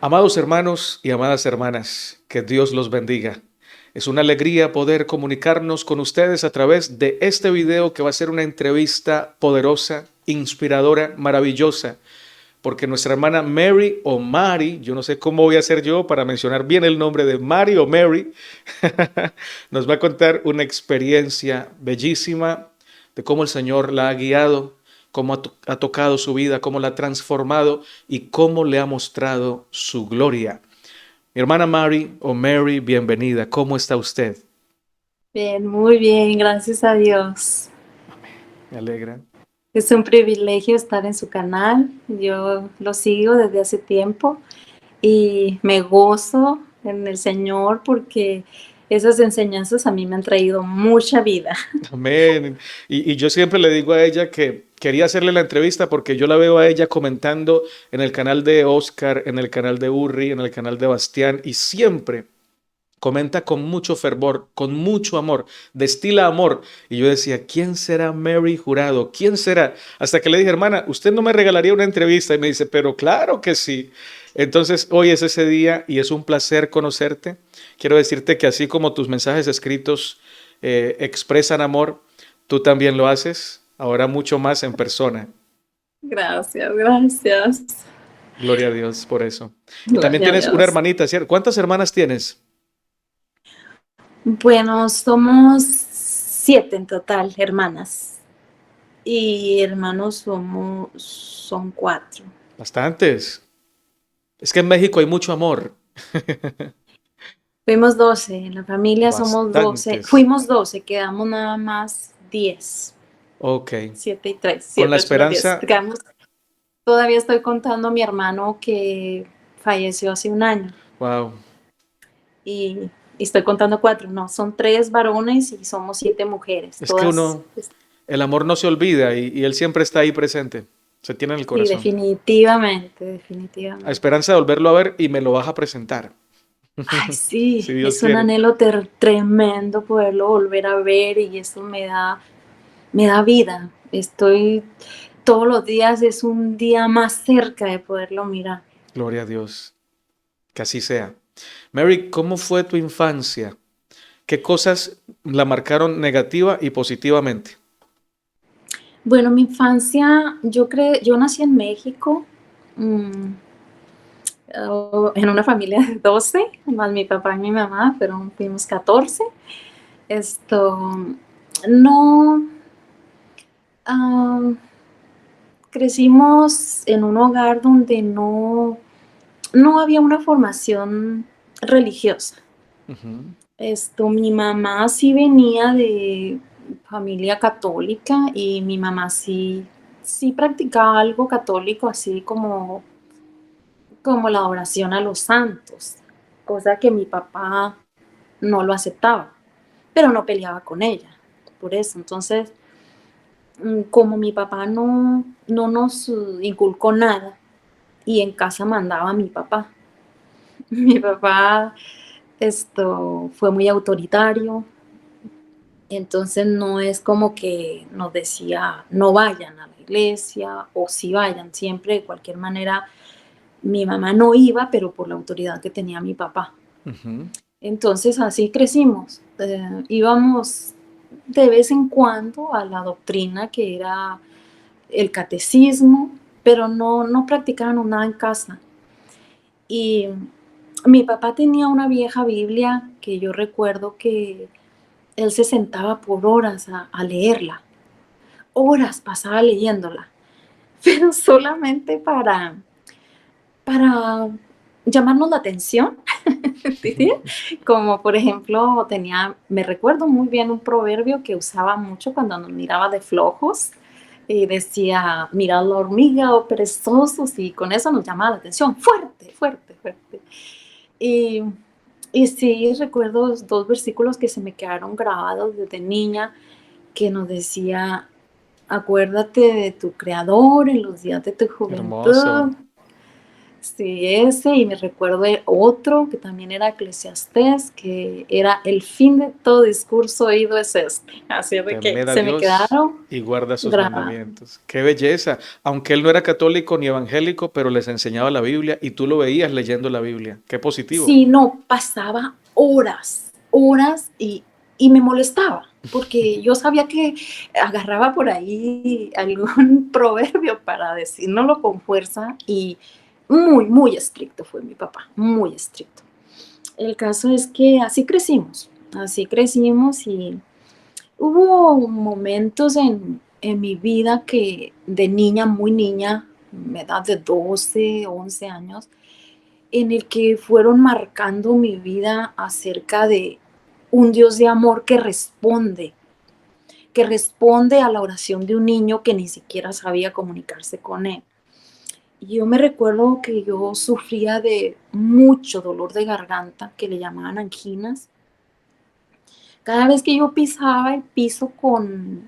Amados hermanos y amadas hermanas, que Dios los bendiga. Es una alegría poder comunicarnos con ustedes a través de este video que va a ser una entrevista poderosa, inspiradora, maravillosa, porque nuestra hermana Mary o Mari, yo no sé cómo voy a hacer yo para mencionar bien el nombre de Mari o Mary, nos va a contar una experiencia bellísima de cómo el Señor la ha guiado, cómo ha tocado su vida, cómo la ha transformado y cómo le ha mostrado su gloria. Mi hermana Mari o Mary, bienvenida. ¿Cómo está usted? Bien, muy bien, gracias a Dios. Me alegra. Es un privilegio estar en su canal. Yo lo sigo desde hace tiempo y me gozo en el Señor porque esas enseñanzas a mí me han traído mucha vida. Amén. Y yo siempre le digo a ella que quería hacerle la entrevista porque yo la veo a ella comentando en el canal de Oscar, en el canal de Urri, en el canal de Bastián y siempre comenta con mucho fervor, con mucho amor, destila amor. Y yo decía, ¿quién será Mary Jurado? ¿Quién será? Hasta que le dije, hermana, ¿usted no me regalaría una entrevista? Y me dice, pero claro que sí. Entonces, hoy es ese día y es un placer conocerte. Quiero decirte que así como tus mensajes escritos expresan amor, tú también lo haces, ahora mucho más en persona. Gracias, gracias. Gloria a Dios por eso. Y también Gloria a tienes una Dios. hermanita, ¿cierto? ¿Cuántas hermanas tienes? Bueno, somos 7 en total, hermanas. Y hermanos son 4. Bastantes. Es que en México hay mucho amor. Fuimos 12, en la familia somos 12. Bastantes. Fuimos 12, quedamos nada más 10. Ok. 7 y 3, Con la 7, 8, 9, 10. esperanza. Quedamos, todavía estoy contando a mi hermano que falleció hace un año Wow. y, y estoy contando 4, no, son 3 varones y somos 7 mujeres, Es que todas. uno, el amor no se olvida y él siempre está ahí presente. Se tiene en el Sí, corazón. definitivamente, A definitivamente. esperanza de volverlo a ver y me lo vas a presentar. Ay, Si sí, Dios es un quiere. anhelo tremendo poderlo volver a ver y eso me da vida. Estoy todos los días, es un día más cerca de poderlo mirar. Gloria a Dios. Que así sea. Mary, ¿cómo fue tu infancia? ¿Qué cosas la marcaron negativa y positivamente? Bueno, mi infancia, yo nací en México, mm, en una familia de 12, más mi papá y mi mamá, pero fuimos 14. Esto, no, ah, crecimos en un hogar donde no había una formación religiosa. Ujú. Mi mamá sí venía de familia católica y mi mamá sí practicaba algo católico, así como la oración a los santos, cosa que mi papá no lo aceptaba, pero no peleaba con ella, por eso. Entonces, como mi papá no nos inculcó nada y en casa mandaba a mi papá. Mi papá fue muy autoritario, entonces no es como que nos decía no vayan a la iglesia o sí vayan, siempre de cualquier manera mi mamá no iba, pero por la autoridad que tenía mi papá. Ujú. Entonces así crecimos, íbamos de vez en cuando a la doctrina que era el catecismo, pero no practicábamos nada en casa. Y mi papá tenía una vieja Biblia que yo recuerdo que él se sentaba por horas a leerla, horas pasaba leyéndola, pero solamente para llamarnos la atención, diría. Como por ejemplo, me recuerdo muy bien un proverbio que usaba mucho cuando nos miraba de flojos y decía, mirad la hormiga o perezosos, y con eso nos llamaba la atención, fuerte, fuerte, fuerte. Y, y sí, recuerdo 2 versículos que se me quedaron grabados desde niña, que nos decía, acuérdate de tu creador en los días de tu Hermoso. juventud. Sí, ese, y me recuerdo de otro que también era Eclesiastés, que era el fin de todo discurso oído es este. Así de que Temed a se me Dios quedaron y guarda sus grabados. mandamientos. Qué belleza. Aunque él no era católico ni evangélico, pero les enseñaba la Biblia y tú lo veías leyendo la Biblia. Qué positivo. Sí, no, pasaba horas, horas y me molestaba, porque yo sabía que agarraba por ahí algún proverbio para decírnoslo con fuerza y muy, muy estricto fue mi papá, muy estricto. El caso es que así crecimos y hubo momentos en mi vida que de niña, muy niña, edad de 12, 11 años, en el que fueron marcando mi vida acerca de un Dios de amor que responde a la oración de un niño que ni siquiera sabía comunicarse con él. Y yo me recuerdo que yo sufría de mucho dolor de garganta, que le llamaban anginas. Cada vez que yo pisaba el piso con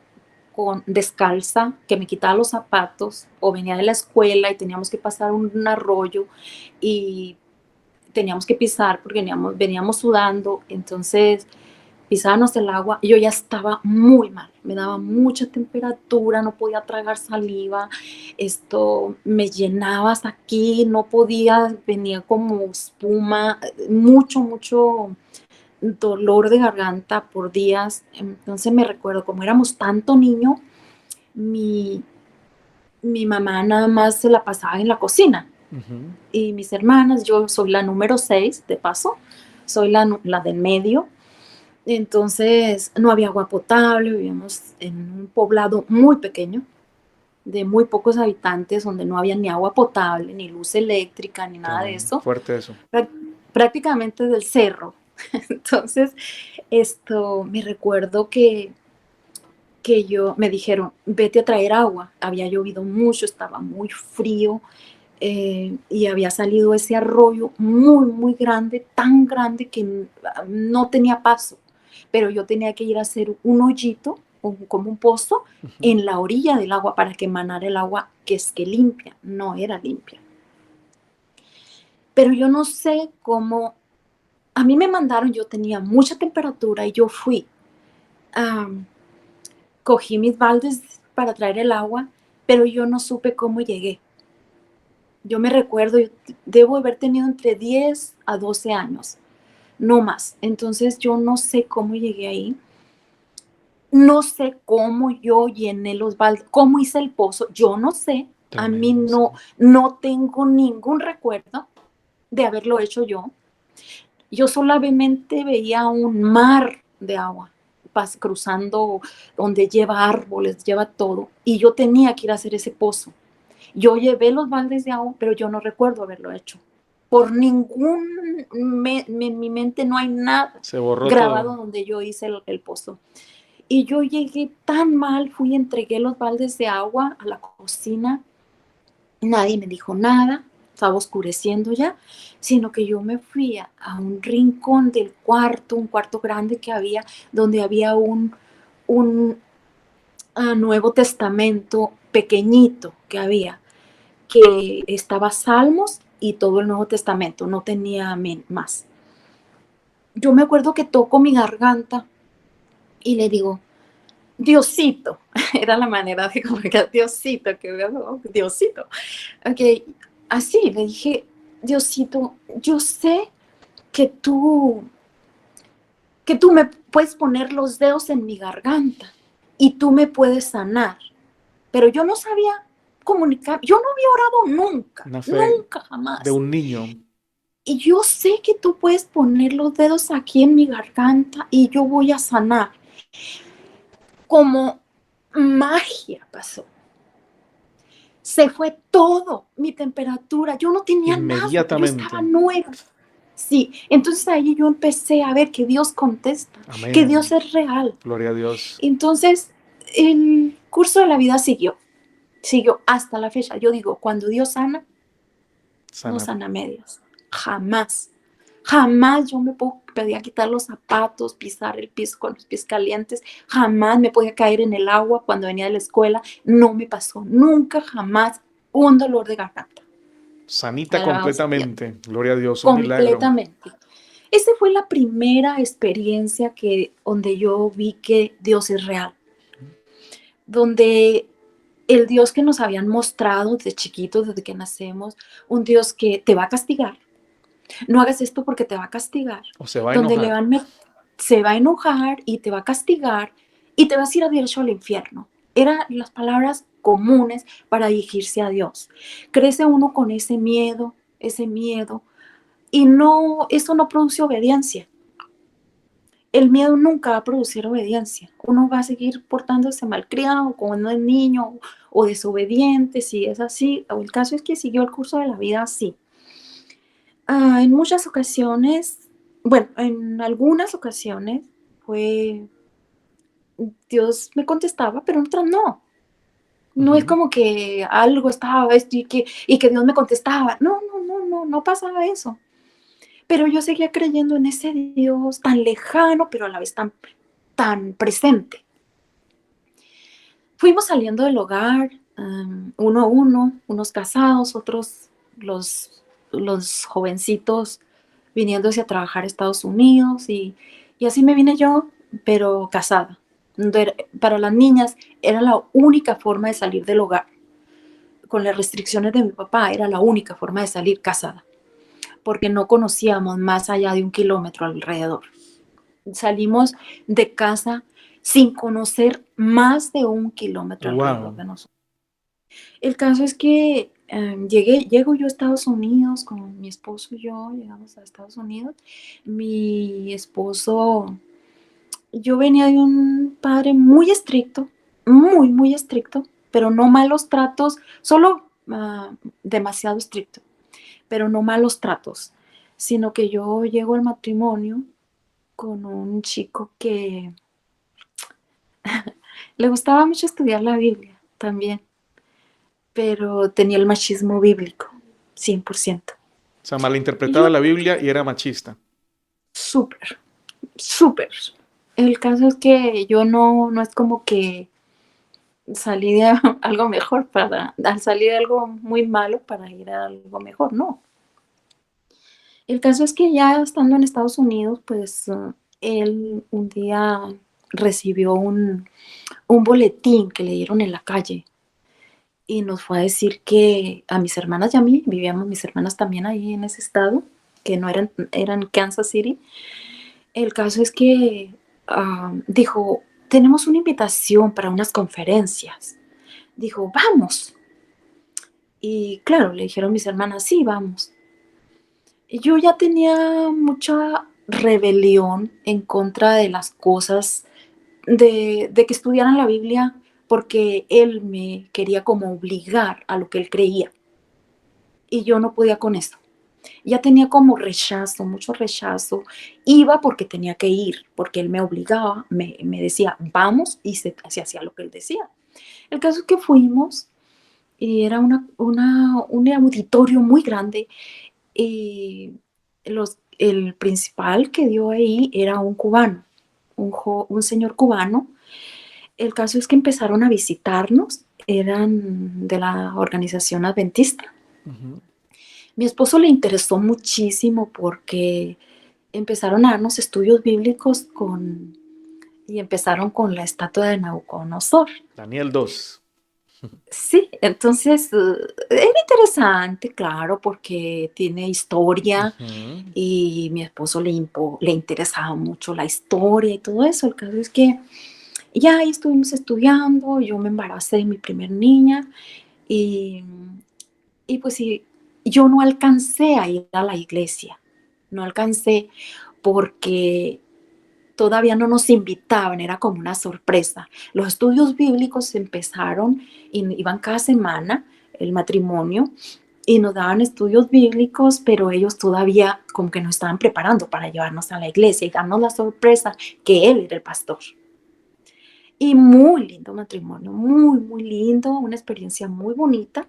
descalza, que me quitaba los zapatos, o venía de la escuela y teníamos que pasar un arroyo y teníamos que pisar porque veníamos sudando, entonces pisábamos el agua y yo ya estaba muy mal, me daba mucha temperatura, no podía tragar saliva, esto me llenaba hasta aquí, no podía, venía como espuma, mucho, mucho dolor de garganta por días. Entonces me recuerdo, como éramos tanto niño, mi, mi mamá nada más se la pasaba en la cocina Ujú. y mis hermanas, yo soy la número 6 de paso, soy la del medio. Entonces no había agua potable, vivíamos en un poblado muy pequeño, de muy pocos habitantes, donde no había ni agua potable, ni luz eléctrica, ni nada de eso, Fuerte eso. prá- prácticamente del cerro. Entonces, esto, me recuerdo que yo me dijeron, vete a traer agua. Había llovido mucho, estaba muy frío y había salido ese arroyo muy, muy grande, tan grande que no tenía paso, pero yo tenía que ir a hacer un hoyito, como un pozo, Ujú. en la orilla del agua para que emanara el agua que es que limpia, no era limpia. Pero yo no sé cómo, a mí me mandaron, yo tenía mucha temperatura y yo fui, um, cogí mis baldes para traer el agua, pero yo no supe cómo llegué. Yo me recuerdo, yo debo haber tenido entre 10 a 12 años, no más. Entonces yo no sé cómo llegué ahí, no sé cómo yo llené los baldes, cómo hice el pozo, yo no sé. A mí Tremendo, sí. no, no tengo ningún recuerdo de haberlo hecho yo. Yo solamente veía un mar de agua cruzando donde lleva árboles, lleva todo, y yo tenía que ir a hacer ese pozo. Yo llevé los baldes de agua, pero yo no recuerdo haberlo hecho. Por en mi mente no hay nada Se borró todo. grabado donde yo hice el pozo. Y yo llegué tan mal, fui y entregué los baldes de agua a la cocina, nadie me dijo nada, estaba oscureciendo ya, sino que yo me fui a un rincón del cuarto, un cuarto grande que había, donde había un Nuevo Testamento pequeñito que había, que estaba Salmos y todo el Nuevo Testamento, no tenía más. Yo me acuerdo que toco mi garganta y le digo, Diosito, era la manera de comunicar Diosito, Diosito. Ok, así le dije, Diosito, yo sé que tú, que tú me puedes poner los dedos en mi garganta y tú me puedes sanar, pero yo no sabía comunicar, yo no había orado nunca, Una fe nunca de jamás. un niño. Y yo sé que tú puedes poner los dedos aquí en mi garganta y yo voy a sanar. Como magia pasó. Se fue todo, mi temperatura. Yo no tenía nada, yo Inmediatamente. estaba nueva. Sí, entonces ahí yo empecé a ver que Dios contesta, que Dios Amén. es real. Gloria a Dios. Entonces el curso de la vida siguió hasta la fecha. Yo digo, cuando Dios sana, no Sana. sana a medias, jamás. Jamás yo me podía quitar los zapatos, pisar el piso con los pies calientes, jamás me podía caer en el agua cuando venía de la escuela, no me pasó, nunca jamás un dolor de garganta. Sanita Era, o sea, completamente. Gloria a Dios, un milagro. completamente. Esa fue la primera experiencia que, donde yo vi que Dios es real, donde el Dios que nos habían mostrado desde chiquitos, desde que nacemos, un Dios que te va a castigar. No hagas esto porque te va a castigar. O se va a Donde enojar. se va a enojar y te va a castigar y te vas a ir a derecho al infierno. Eran las palabras comunes para dirigirse a Dios. Crece uno con ese miedo, y no, eso no produce obediencia. El miedo nunca va a producir obediencia. Uno va a seguir portándose malcriado cuando es niño o desobediente, si es así. O el caso es que siguió el curso de la vida así. En muchas ocasiones, bueno, en algunas ocasiones fue Dios me contestaba, pero en otras no. No es Ujú. como que algo estaba esto y que Dios me contestaba. No, no, no, no, no pasaba eso. Pero yo seguía creyendo en ese Dios tan lejano, pero a la vez tan presente. Fuimos saliendo del hogar, uno a uno, unos casados, otros los jovencitos viniéndose a trabajar a Estados Unidos y así me vine yo, pero casada. Para las niñas era la única forma de salir del hogar. Con las restricciones de mi papá era la única forma de salir casada, porque no conocíamos más allá de 1 kilómetro alrededor. Salimos de casa sin conocer más de 1 kilómetro alrededor Wow. de nosotros. El caso es que llego yo a Estados Unidos con mi esposo y yo, llegamos a Estados Unidos. Mi esposo, yo venía de un padre muy estricto, muy, muy estricto, pero no malos tratos, solo demasiado estricto, pero no malos tratos, sino que yo llego al matrimonio con un chico que le gustaba mucho estudiar la Biblia también, pero tenía el machismo bíblico, 100%. O sea, Y malinterpretaba yo, la Biblia y era machista. súper, súper. El caso es que yo no es como que salí de algo mejor al salir de algo muy malo para ir a algo mejor, no. El caso es que ya estando en Estados Unidos, pues él un día recibió un boletín que le dieron en la calle y nos fue a decir que a mis hermanas y a mí, vivíamos mis hermanas también ahí en ese estado, que no eran Kansas City. El caso es que dijo, tenemos una invitación para unas conferencias. Dijo, vamos. Y claro, le dijeron mis hermanas, sí, vamos. Y yo ya tenía mucha rebelión en contra de las cosas, de que estudiaran la Biblia, porque él me quería como obligar a lo que él creía. Y yo no podía con eso. Ya tenía como rechazo, mucho rechazo. Iba porque tenía que ir, porque él me obligaba, me decía, vamos, y se hacía lo que él decía. El caso es que fuimos y era un auditorio muy grande y el principal que dio ahí era un cubano, un señor cubano. El caso es que empezaron a visitarnos, eran de la organización adventista. Ujú. Mi esposo le interesó muchísimo porque empezaron a darnos estudios bíblicos y empezaron con la estatua de Nabucodonosor. Daniel 2. Sí, entonces es interesante, claro, porque tiene historia Ujú. y mi esposo le interesaba mucho la historia y todo eso. El caso es que ya ahí estuvimos estudiando, yo me embaracé de mi primer niña y, y pues sí, yo no alcancé a ir a la iglesia, no alcancé porque todavía no nos invitaban, era como una sorpresa. Los estudios bíblicos empezaron, y iban cada semana, el matrimonio, y nos daban estudios bíblicos, pero ellos todavía como que nos estaban preparando para llevarnos a la iglesia y darnos la sorpresa que él era el pastor. Y muy lindo matrimonio, muy, muy lindo, una experiencia muy bonita,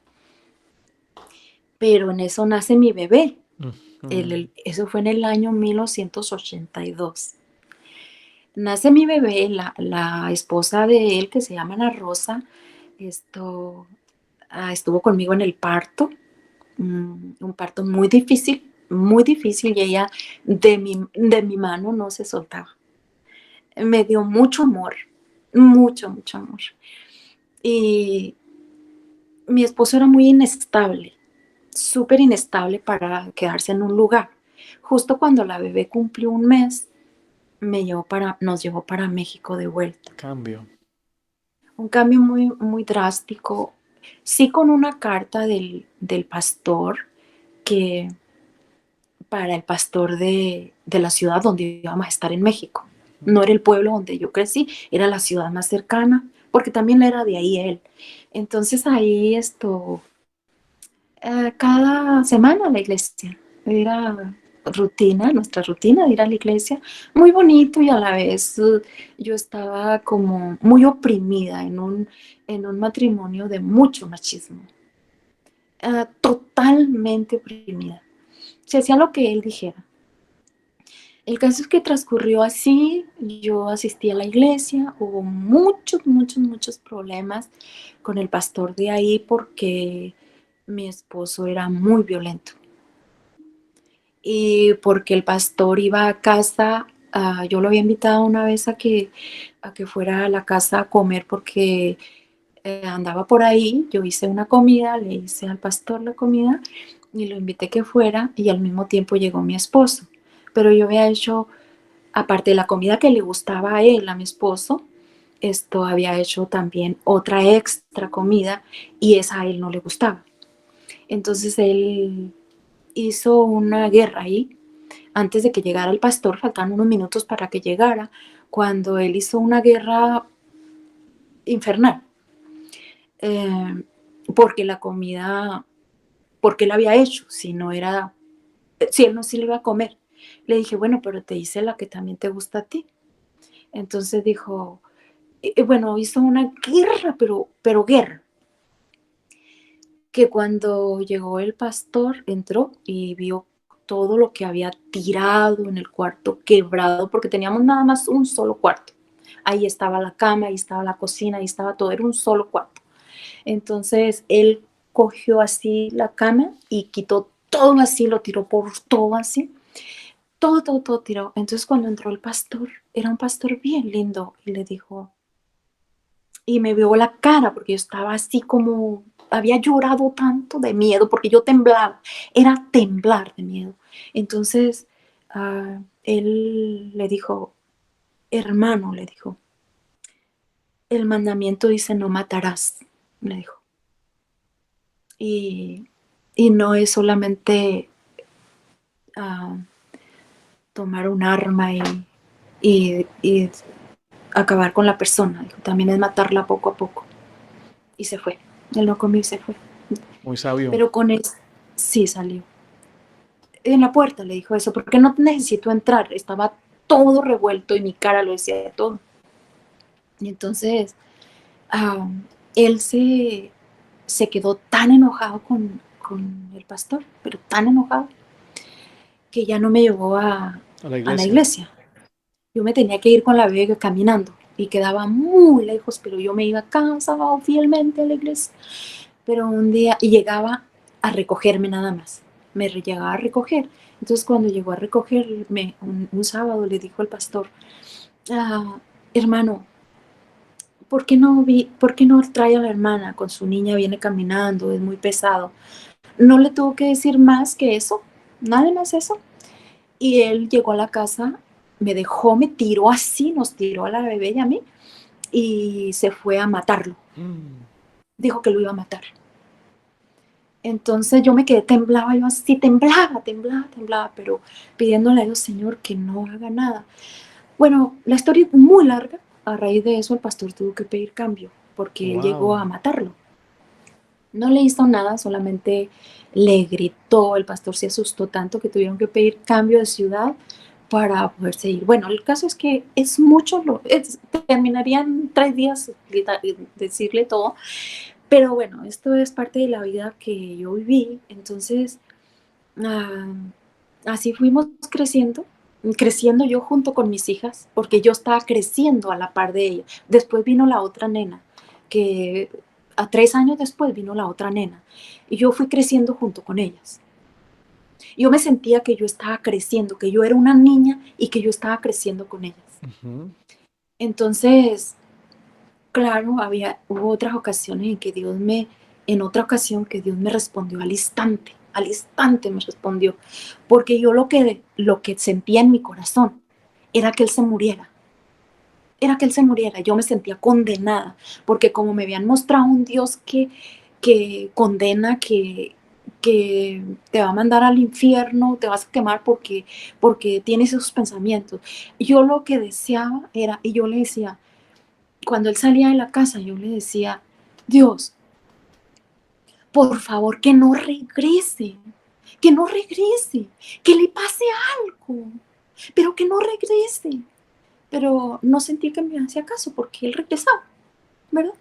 pero en eso nace mi bebé. Ujú. Eso fue en el año 1982. Nace mi bebé, la esposa de él, que se llama Ana Rosa, esto, estuvo conmigo en el parto, un parto muy difícil, y ella de mi mano no se soltaba. Me dio mucho amor, mucho, mucho amor. Y mi esposo era muy inestable, súper inestable para quedarse en un lugar. Justo cuando la bebé cumplió un mes, nos llevó para México de vuelta. Cambio. Un cambio muy, muy drástico, sí, con una carta del pastor, que para el pastor de la ciudad donde íbamos a estar en México. No era el pueblo donde yo crecí, era la ciudad más cercana, porque también era de ahí él. Entonces ahí cada semana a la iglesia, era nuestra rutina de ir a la iglesia, muy bonito, y a la vez yo estaba como muy oprimida en un matrimonio de mucho machismo, totalmente oprimida. Se hacía lo que él dijera. El caso es que transcurrió así, yo asistí a la iglesia, hubo muchos, muchos, muchos problemas con el pastor de ahí porque mi esposo era muy violento. Y porque el pastor iba a casa, yo lo había invitado una vez a que fuera a la casa a comer porque andaba por ahí, yo hice una comida, le hice al pastor la comida y lo invité que fuera, y al mismo tiempo llegó mi esposo. Pero yo había hecho, aparte de la comida que le gustaba a él, a mi esposo, esto había hecho también otra extra comida, y esa a él no le gustaba. Entonces él hizo una guerra ahí antes de que llegara el pastor, faltaban unos minutos para que llegara, cuando él hizo una guerra infernal, eh, porque la comida, porque él había hecho, si no era, si él no se le iba a comer. Le dije, bueno, pero te hice la que también te gusta a ti. Entonces dijo, bueno, hizo una guerra, pero guerra, que cuando llegó el pastor entró y vio todo lo que había tirado en el cuarto, quebrado, porque teníamos nada más un solo cuarto. Ahí estaba la cama, ahí estaba la cocina, ahí estaba todo, era un solo cuarto. Entonces él cogió así la cama y quitó todo así, lo tiró por todo así, todo, todo, todo tiró. Entonces cuando entró el pastor, era un pastor bien lindo, y le dijo, y me vio la cara, porque yo estaba así como, había llorado tanto de miedo, porque yo temblaba, era temblar de miedo. Entonces él le dijo, hermano, le dijo, el mandamiento dice no matarás, le dijo. Y, y no es solamente uh, tomar un arma y acabar con la persona, dijo, también es matarla poco a poco. Y se fue, él no comió y se fue. Muy sabio. Pero con eso sí salió. En la puerta le dijo eso, porque no necesito entrar, estaba todo revuelto y mi cara lo decía de todo. Y entonces él se quedó tan enojado con el pastor, pero tan enojado, que ya no me llevó A la a la iglesia. iglesia. Yo me tenía que ir con la bebé caminando y quedaba muy lejos, pero yo me iba cansado fielmente a la iglesia. Pero un día, y llegaba a recogerme nada más, me llegaba a recoger. Entonces cuando llegó a recogerme un sábado, le dijo el pastor, hermano, ¿por qué no trae a la hermana con su niña? Viene caminando, es muy pesado. No le tuvo que decir más que eso, nada más eso. Y él llegó a la casa, me dejó, me tiró así, nos tiró a la bebé y a mí, y se fue a matarlo. Dijo que lo iba a matar. Entonces yo me quedé, temblaba, yo así, temblaba, pero pidiéndole a Dios, Señor, que no haga nada. Bueno, la historia es muy larga. A raíz de eso el pastor tuvo que pedir cambio, porque él llegó Wow. a matarlo. No le hizo nada, solamente le gritó. El pastor se asustó tanto que tuvieron que pedir cambio de ciudad para poder seguir. Bueno, el caso es que es mucho, terminarían 3 días decirle todo, pero bueno, esto es parte de la vida que yo viví. Entonces, ah, así fuimos creciendo yo junto con mis hijas, porque yo estaba creciendo a la par de ella. Después vino la otra nena, que a 3 años después vino la otra nena y yo fui creciendo junto con ellas. Yo me sentía que yo estaba creciendo, que yo era una niña y que yo estaba creciendo con ellas. Ujú. Entonces, claro, hubo otras ocasiones en otra ocasión que Dios me respondió al instante me respondió, porque yo lo que sentía en mi corazón era que Él se muriera, yo me sentía condenada, porque como me habían mostrado un Dios que condena, que te va a mandar al infierno, te vas a quemar porque tienes esos pensamientos. Yo lo que deseaba era, y yo le decía, cuando él salía de la casa, yo le decía, Dios, por favor, que no regrese, que le pase algo, pero que no regrese. Pero no sentí que me hacía caso porque él regresaba, ¿verdad?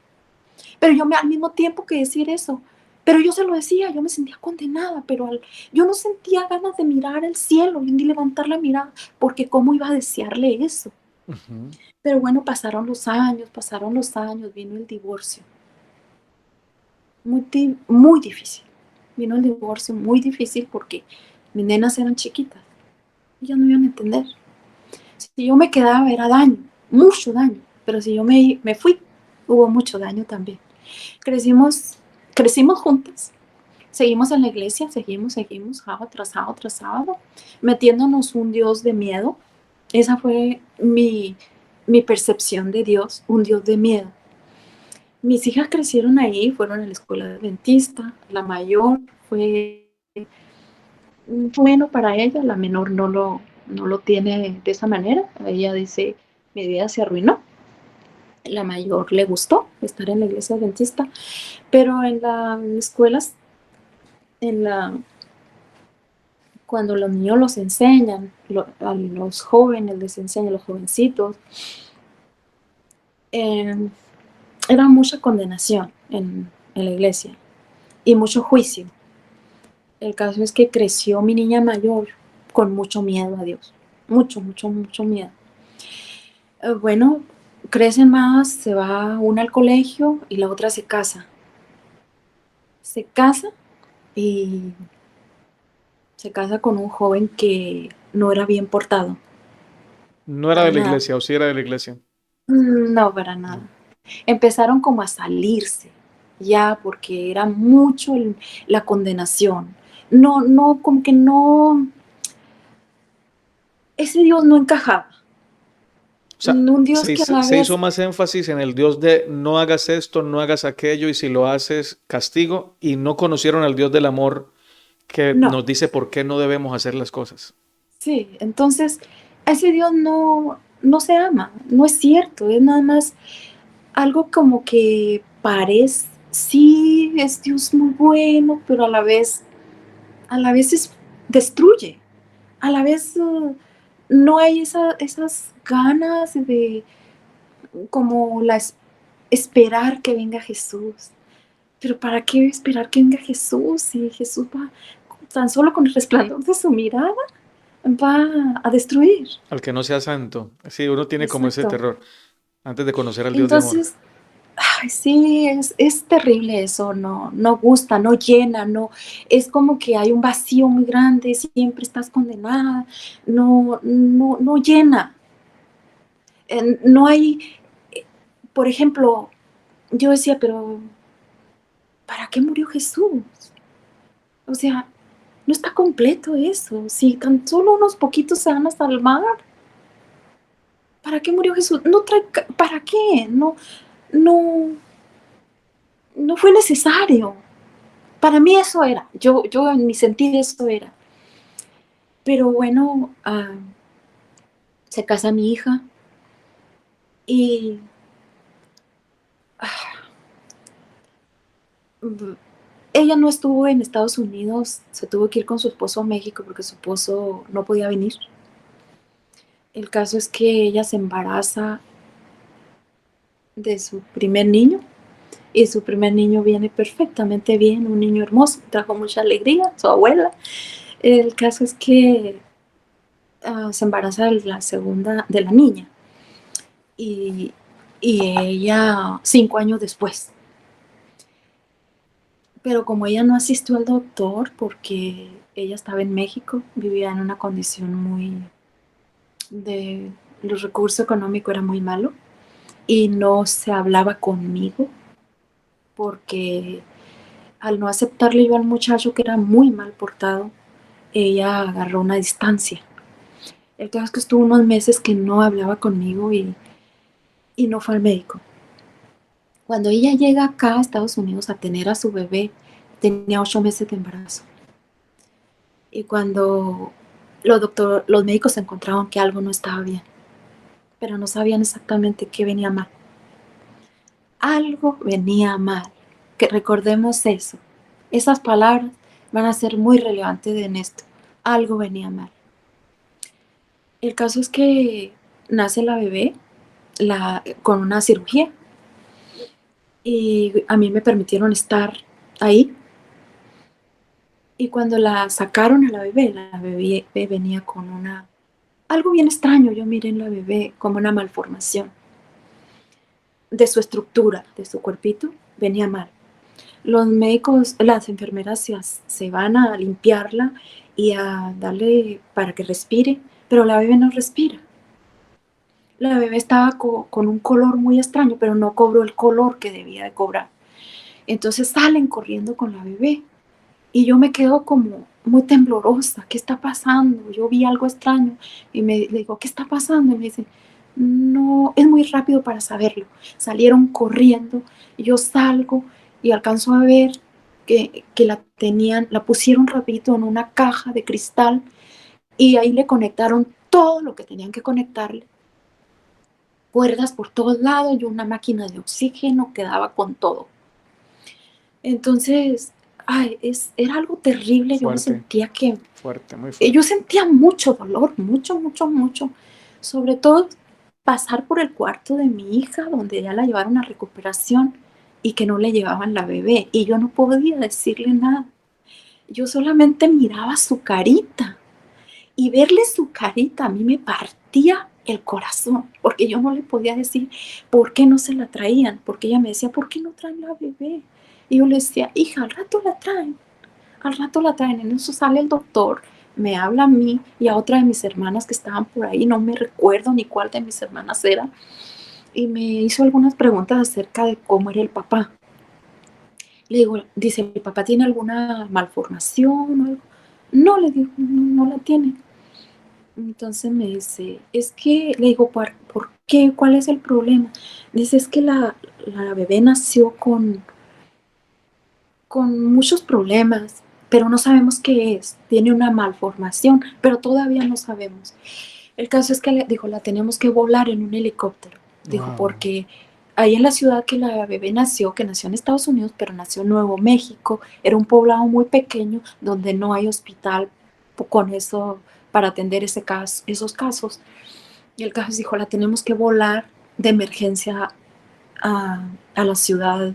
Pero al mismo tiempo que decir eso, pero yo se lo decía, yo me sentía condenada, pero yo no sentía ganas de mirar al cielo ni levantar la mirada, porque cómo iba a desearle eso. Ujú. Pero bueno, pasaron los años, vino el divorcio. Muy difícil. Vino el divorcio muy difícil porque mis nenas eran chiquitas. Ellas no iban a entender. Si yo me quedaba era daño, mucho daño. Pero si yo me fui, hubo mucho daño también. Crecimos, crecimos juntas. Seguimos en la iglesia, seguimos, sábado tras sábado, metiéndonos un Dios de miedo. Esa fue mi percepción de Dios, un Dios de miedo. Mis hijas crecieron ahí, fueron a la escuela adventista. La mayor fue bueno para ella, la menor no lo tiene de esa manera. Ella dice, mi vida se arruinó. La mayor le gustó estar en la iglesia adventista, pero en las escuelas, en la, cuando los niños los enseñan, a los jóvenes les enseñan, a los jovencitos, eh, era mucha condenación en la iglesia y mucho juicio. El caso es que creció mi niña mayor con mucho miedo a Dios. Mucho, mucho, mucho miedo. Bueno, crecen más, se va una al colegio y la otra se casa. Se casa y se casa con un joven que no era bien portado. No era de Para la nada. iglesia, o sí era de la iglesia. No, para nada. Empezaron como a salirse, ya, porque era mucho la condenación. No, no, como que no, ese Dios no encajaba. O sea, Un Dios que a la se hizo vez, más énfasis en el Dios de no hagas esto, no hagas aquello, y si lo haces, castigo, y no conocieron al Dios del amor que no, nos dice por qué no debemos hacer las cosas. sí, entonces ese Dios no se ama, no es cierto, es nada más algo como que parece, sí, es Dios muy bueno, pero a la vez destruye, a la vez no hay esas ganas de como esperar que venga Jesús. Pero ¿para qué esperar que venga Jesús? Si Jesús va tan solo con el resplandor de su mirada, va a destruir. Al que no sea santo. Sí, uno tiene como ese Exacto. terror antes de conocer al Dios de amor. Entonces, ay, sí, es terrible eso, no gusta, no llena, no, es como que hay un vacío muy grande, siempre estás condenada, no llena. No hay, eh, por ejemplo, yo decía, pero ¿para qué murió Jesús? O sea, no está completo eso. Si tan solo unos poquitos se van a salvar, ¿para qué murió Jesús? No trae, ¿para qué? No, no fue necesario. Para mí eso era. Yo en mi sentir eso era. Pero bueno, se casa mi hija y ah, ella no estuvo en Estados Unidos, se tuvo que ir con su esposo a México porque su esposo no podía venir. El caso es que ella se embaraza de su primer niño y su primer niño viene perfectamente bien, un niño hermoso, trajo mucha alegría, su abuela. El caso es que se embaraza de la segunda, de la niña, y, y ella 5 años después. pero como ella no asistió al doctor porque ella estaba en México, vivía en una condición muy de los recursos económicos era muy malo y no se hablaba conmigo porque al no aceptarle yo al muchacho que era muy mal portado, ella agarró una distancia. El caso es que estuvo unos meses que no hablaba conmigo y no fue al médico. Cuando ella llega acá a Estados Unidos a tener a su bebé, tenía 8 meses de embarazo. Y cuando los médicos encontraron que algo no estaba bien, pero no sabían exactamente qué venía mal. Algo venía mal. Que recordemos eso. Esas palabras van a ser muy relevantes en esto. Algo venía mal. El caso es que nace la bebé con una cirugía y a mí me permitieron estar ahí. Y cuando la sacaron a la bebé venía con algo bien extraño. Yo miré en la bebé como una malformación de su estructura, de su cuerpito, venía mal. Los médicos, las enfermeras se van a limpiarla y a darle para que respire, pero la bebé no respira. La bebé estaba con un color muy extraño, pero no cobró el color que debía de cobrar. Entonces salen corriendo con la bebé y yo me quedo como muy temblorosa. ¿Qué está pasando? Yo vi algo extraño y le digo, ¿qué está pasando? Y me dice, no, es muy rápido para saberlo. Salieron corriendo y yo salgo y alcanzo a ver que la pusieron rapidito en una caja de cristal y ahí le conectaron todo lo que tenían que conectarle, cuerdas por todos lados y una máquina de oxígeno que daba con todo. Entonces, ay, era algo terrible. Yo me Fuerte, sentía que, fuerte, muy yo fuerte. sentía mucho dolor, mucho, mucho, mucho. Sobre todo pasar por el cuarto de mi hija, donde ya la llevaron a recuperación y que no le llevaban la bebé. Y yo no podía decirle nada. Yo solamente miraba su carita y verle su carita a mí me partía el corazón, porque yo no le podía decir por qué no se la traían, porque ella me decía, ¿por qué no traen la bebé? Y yo le decía, hija, al rato la traen, al rato la traen. En eso sale el doctor, me habla a mí y a otra de mis hermanas que estaban por ahí, no me recuerdo ni cuál de mis hermanas era, y me hizo algunas preguntas acerca de cómo era el papá. Le digo, dice, ¿mi papá tiene alguna malformación o algo? No, le digo, no, no la tiene. Entonces me dice, es que, le digo, ¿por qué? ¿Cuál es el problema? Dice, es que la bebé nació con muchos problemas, pero no sabemos qué es. Tiene una malformación, pero todavía no sabemos. El caso es que, dijo, la tenemos que volar en un helicóptero. Dijo, Wow. porque ahí en la ciudad que la bebé nació, que nació en Estados Unidos, pero nació en Nuevo México, era un poblado muy pequeño donde no hay hospital con eso para atender esos casos. Y el caso dijo, la tenemos que volar de emergencia a la ciudad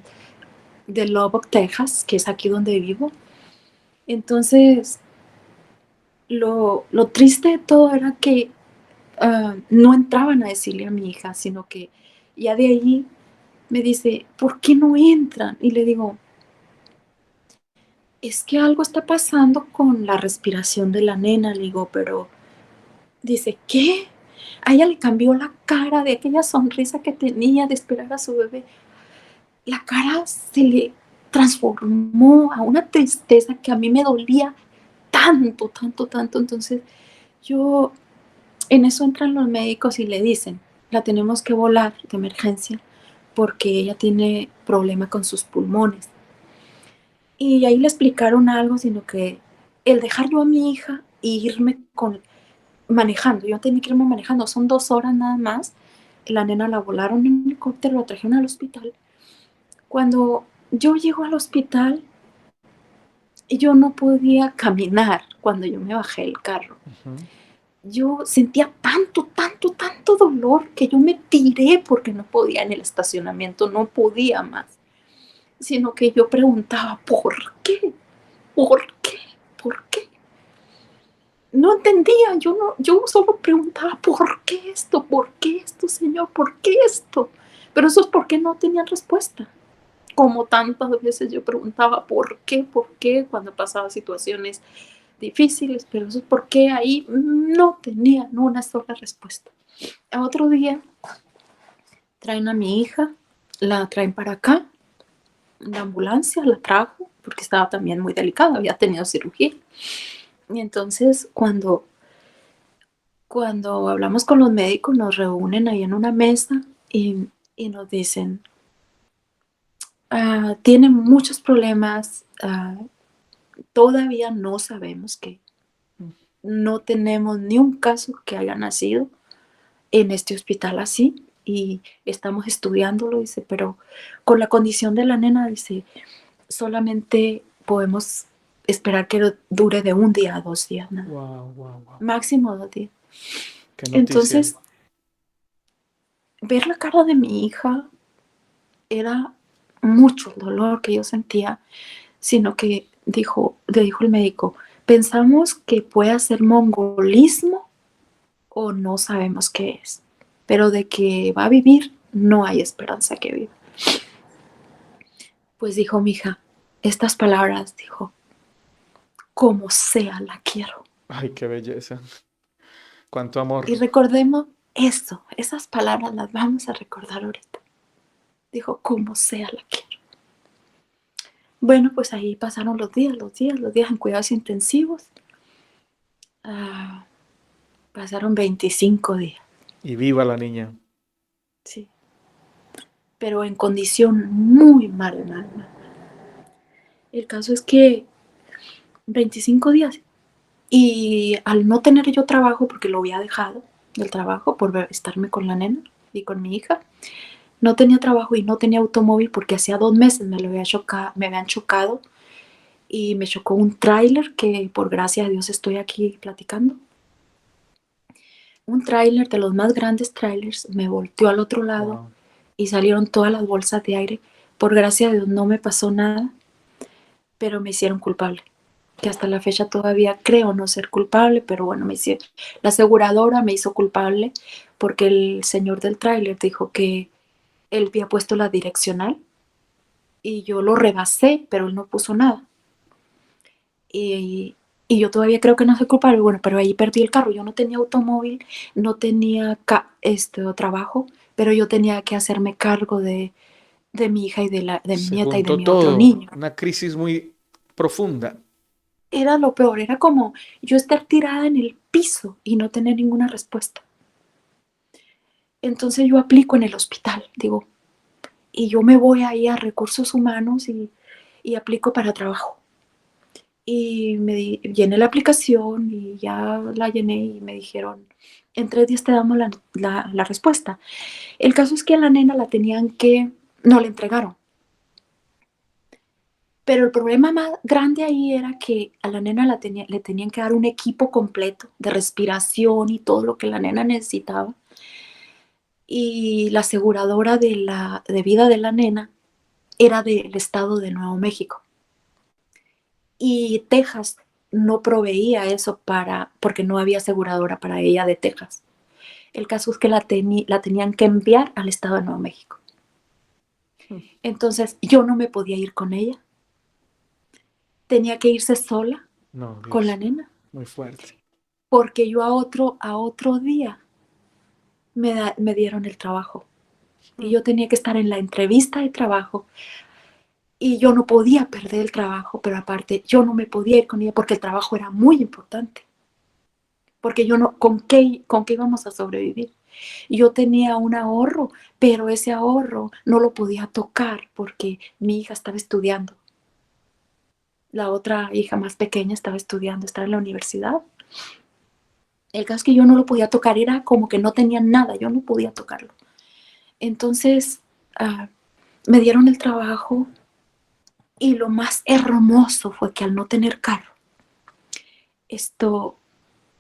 de Lubbock, Texas, que es aquí donde vivo. Entonces, lo triste de todo era que no entraban a decirle a mi hija, sino que ya de allí me dice, ¿por qué no entran? Y le digo, es que algo está pasando con la respiración de la nena. Le digo, pero dice, ¿qué? A ella le cambió la cara de aquella sonrisa que tenía de esperar a su bebé. La cara se le transformó a una tristeza que a mí me dolía tanto, tanto, tanto. Entonces yo, en eso entran los médicos y le dicen, la tenemos que volar de emergencia porque ella tiene problema con sus pulmones. Y ahí le explicaron algo, sino que el dejar yo a mi hija e irme manejando, yo tenía que irme manejando, son 2 horas nada más. La nena la volaron en helicóptero, la trajeron al hospital. Cuando yo llego al hospital, yo no podía caminar cuando yo me bajé del carro. Ujú. Yo sentía tanto, tanto, tanto dolor que yo me tiré porque no podía en el estacionamiento, no podía más. Sino que yo preguntaba, ¿por qué? ¿Por qué? ¿Por qué? No entendía, yo solo preguntaba, ¿por qué esto? ¿Por qué esto, Señor? ¿Por qué esto? Pero eso es porque no tenían respuesta. como tantas veces yo preguntaba por qué, cuando pasaba situaciones difíciles, pero eso es por qué ahí no tenían una sola respuesta. A otro día traen a mi hija, la traen para acá, la ambulancia la trajo porque estaba también muy delicada, había tenido cirugía. Y entonces cuando hablamos con los médicos, nos reúnen ahí en una mesa y nos dicen, tiene muchos problemas, todavía no sabemos qué, no tenemos ni un caso que haya nacido en este hospital así y estamos estudiándolo, dice, pero con la condición de la nena, dice, solamente podemos esperar que dure de un día a 2 días, nada. Wow, wow, wow. Máximo 2 días. Qué noticia. Entonces, ver la cara de mi hija era mucho el dolor que yo sentía, sino que le dijo el médico, pensamos que puede ser mongolismo o no sabemos qué es, pero de que va a vivir, no hay esperanza que viva. Pues dijo mi hija, estas palabras, dijo, como sea la quiero. Ay, qué belleza. Cuánto amor. Y recordemos eso, esas palabras las vamos a recordar ahorita. Dijo, como sea la quiero. Bueno, pues ahí pasaron los días en cuidados intensivos. Pasaron 25 días, Y viva la niña. sí, pero en condición muy mal. El caso es que 25 días y al no tener yo trabajo, porque lo había dejado del trabajo por estarme con la nena y con mi hija, no tenía trabajo y no tenía automóvil porque hacía 2 meses me habían chocado y me chocó un tráiler que por gracia de Dios estoy aquí platicando. Un tráiler de los más grandes trailers me volteó al otro lado. Wow. Y salieron todas las bolsas de aire. Por gracia de Dios no me pasó nada, pero me hicieron culpable. Que hasta la fecha todavía creo no ser culpable, pero bueno, la aseguradora me hizo culpable porque el señor del tráiler dijo que él había puesto la direccional y yo lo rebasé, pero él no puso nada. Y, y yo todavía creo que no soy culpable, bueno, pero ahí perdí el carro. Yo no tenía automóvil, no tenía trabajo, pero yo tenía que hacerme cargo de mi hija y de mi Se nieta y de juntó mi otro todo. niño. Una crisis muy profunda. Era lo peor, era como yo estar tirada en el piso y no tener ninguna respuesta. Entonces yo aplico en el hospital, digo, y yo me voy ahí a recursos humanos y aplico para trabajo. Y llené la aplicación y ya la llené y me dijeron, en 3 días te damos la respuesta. El caso es que a la nena no la entregaron. Pero el problema más grande ahí era que a la nena le tenían que dar un equipo completo de respiración y todo lo que la nena necesitaba. Y la aseguradora de vida de la nena era del estado de Nuevo México. Y Texas no proveía eso porque no había aseguradora para ella de Texas. El caso es que la tenían que enviar al estado de Nuevo México. Entonces yo no me podía ir con ella. Tenía que irse sola No, con la Dios. nena. Muy fuerte. Porque yo a otro día me dieron el trabajo. Y yo tenía que estar en la entrevista de trabajo y yo no podía perder el trabajo, pero aparte yo no me podía ir con ella porque el trabajo era muy importante. Porque yo no, ¿con qué íbamos a sobrevivir? Yo tenía un ahorro, pero ese ahorro no lo podía tocar porque mi hija estaba estudiando. La otra hija más pequeña estaba estudiando, estaba en la universidad. El caso es que yo no lo podía tocar, era como que no tenía nada, yo no podía tocarlo. Entonces, me dieron el trabajo y lo más hermoso fue que al no tener carro,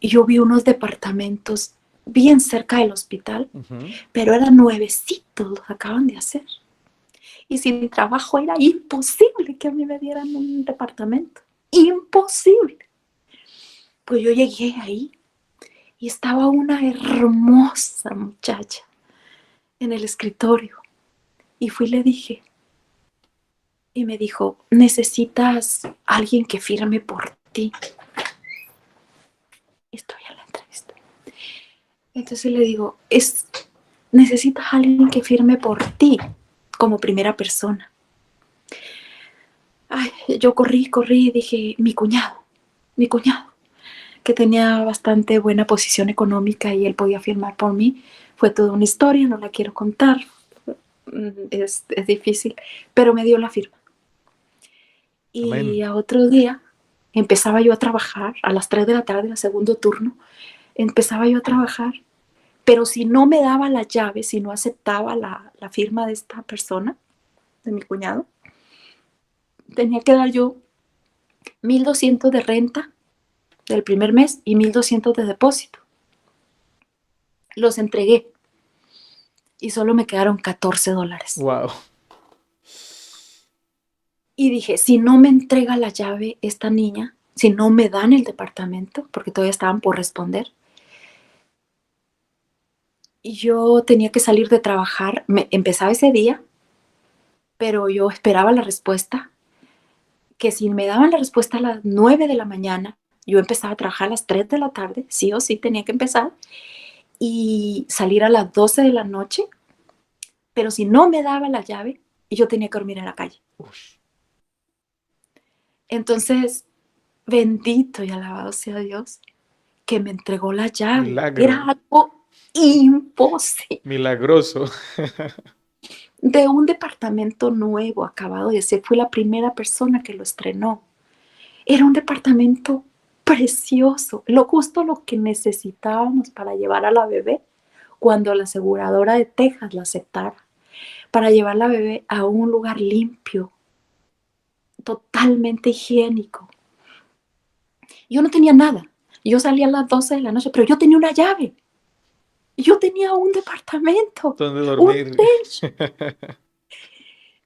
yo vi unos departamentos bien cerca del hospital, pero eran nuevecitos, los acaban de hacer. Y sin trabajo era imposible que a mí me dieran un departamento. Imposible. Pues yo llegué ahí y estaba una hermosa muchacha en el escritorio. Y fui y le dije, y me dijo, necesitas alguien que firme por ti. Estoy en la entrevista. Entonces le digo, necesitas alguien que firme por ti como primera persona. Ay, yo corrí y dije, mi cuñado, que tenía bastante buena posición económica y él podía firmar por mí. Fue toda una historia, no la quiero contar, es difícil, pero me dio la firma. Y Amén. a otro día empezaba yo a trabajar, a las 3 de la tarde, el segundo turno, empezaba yo a trabajar, pero si no me daba la llave, si no aceptaba la firma de esta persona, de mi cuñado, tenía que dar yo 1,200 de renta del primer mes y 1,200 de depósito. Los entregué y solo me quedaron $14. Wow. Y dije, si no me entrega la llave esta niña, si no me dan el departamento, porque todavía estaban por responder, y yo tenía que salir de trabajar, empezaba ese día, pero yo esperaba la respuesta, que si me daban la respuesta a las 9 de la mañana, yo empezaba a trabajar a las 3 de la tarde, sí o sí tenía que empezar, y salir a las 12 de la noche, pero si no me daba la llave, yo tenía que dormir en la calle. Ush, Entonces, bendito y alabado sea Dios, que me entregó la llave. Era milagro. algo imposible. Milagroso. De un departamento nuevo, acabado de ser, fui la primera persona que lo estrenó. Era un departamento precioso, lo justo lo que necesitábamos para llevar a la bebé cuando la aseguradora de Texas la aceptara, para llevar a la bebé a un lugar limpio, totalmente higiénico. Yo no tenía nada. Yo salía a las 12 de la noche, pero yo tenía una llave. Yo tenía un departamento, ¿Dónde un dormir? techo.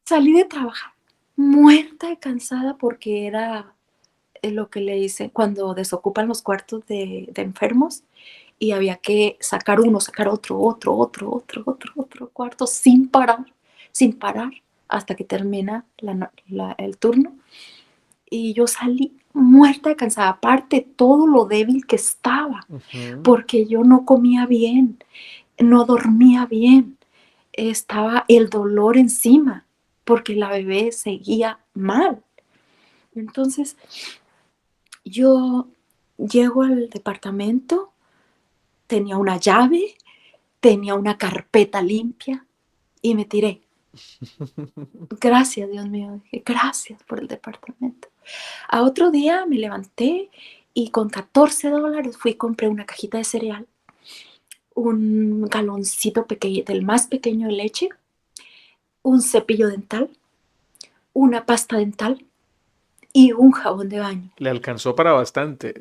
Salí de trabajar muerta y cansada porque era lo que le hice cuando desocupan los cuartos de enfermos y había que sacar uno, sacar otro cuarto sin parar hasta que termina el turno. Y yo salí muerta y cansada, aparte todo lo débil que estaba, Ujú. porque yo no comía bien, no dormía bien, estaba el dolor encima, porque la bebé seguía mal. Entonces, yo llego al departamento, tenía una llave, tenía una carpeta limpia y me tiré. Gracias, Dios mío, dije, gracias por el departamento. A otro día me levanté y con $14 fui y compré una cajita de cereal, un galoncito pequeño, del más pequeño de leche, un cepillo dental, una pasta dental y un jabón de baño. Le alcanzó para bastante.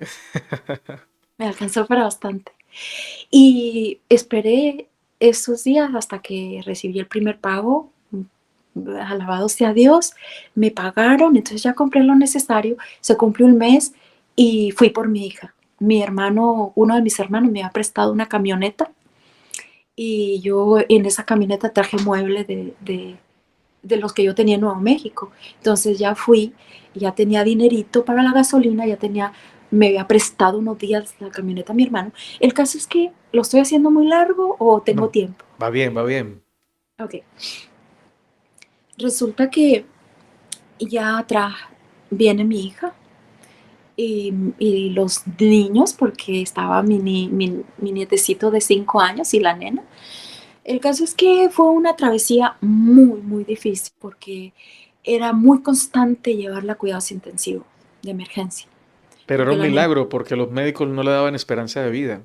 Me alcanzó para bastante. Y esperé esos días hasta que recibí el primer pago. Alabado sea Dios, me pagaron, entonces ya compré lo necesario, se cumplió un mes y fui por mi hija. Mi hermano, uno de mis hermanos me ha prestado una camioneta y yo en esa camioneta traje muebles de los que yo tenía en Nuevo México. Entonces ya fui, ya tenía dinerito para la gasolina, me había prestado unos días la camioneta a mi hermano. El caso es que lo estoy haciendo muy largo o tengo No, tiempo. va bien, va bien. Ok. Resulta que ya atrás viene mi hija y los niños, porque estaba mi nietecito de 5 años y la nena. El caso es que fue una travesía muy, muy difícil porque era muy constante llevarla a cuidados intensivos de emergencia. Pero era Porque un la nena, milagro porque los médicos no le daban esperanza de vida.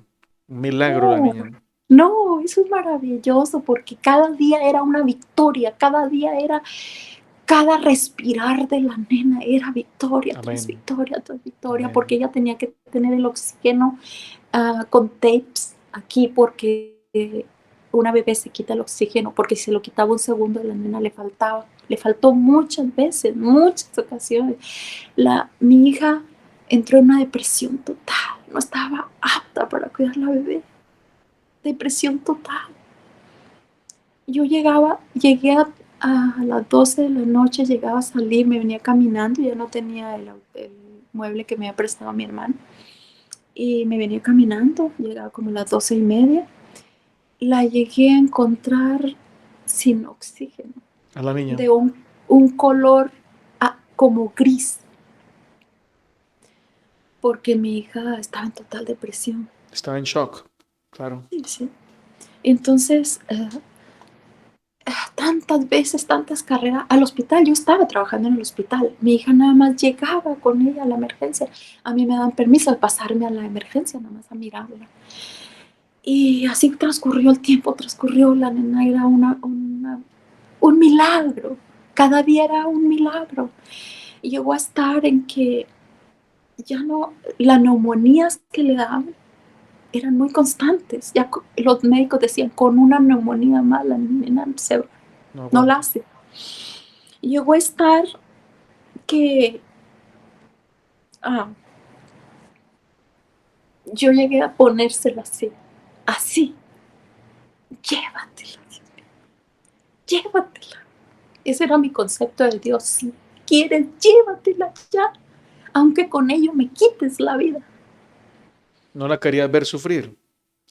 Un milagro la no, niña. no, eso es maravilloso porque cada día era una victoria, cada respirar de la nena era Amén. victoria tras victoria, porque Amén. ella tenía que tener el oxígeno con tapes aquí porque una bebé se quita el oxígeno, porque si se lo quitaba un segundo a la nena le faltó muchas veces, muchas ocasiones. Mi hija entró en una depresión total, no estaba apta para cuidar a la bebé, depresión total. Yo llegué a las 12 de la noche llegaba a salir, me venía caminando, ya no tenía el mueble que me había prestado mi hermano. Y me venía caminando, llegaba como a las 12:30. La llegué a encontrar sin oxígeno, A la niña. de un color como gris, porque mi hija estaba en total depresión. Estaba en shock. Claro. Sí, sí. Entonces, tantas veces, tantas carreras al hospital. Yo estaba trabajando en el hospital. Mi hija nada más llegaba con ella a la emergencia. A mí me dan permiso de pasarme a la emergencia, nada más a mirarla. Y así transcurrió el tiempo, transcurrió. La nena era un milagro. Cada día era un milagro. Y llegó a estar en que ya no, las neumonías que le daban eran muy constantes. Ya los médicos decían, con una neumonía más la nena no la hace. Llegó a estar que yo llegué a ponérsela así, llévatela, Dios mío, llévatela. Ese era mi concepto de Dios. Si quieres, llévatela ya, aunque con ello me quites la vida. No la querías ver sufrir.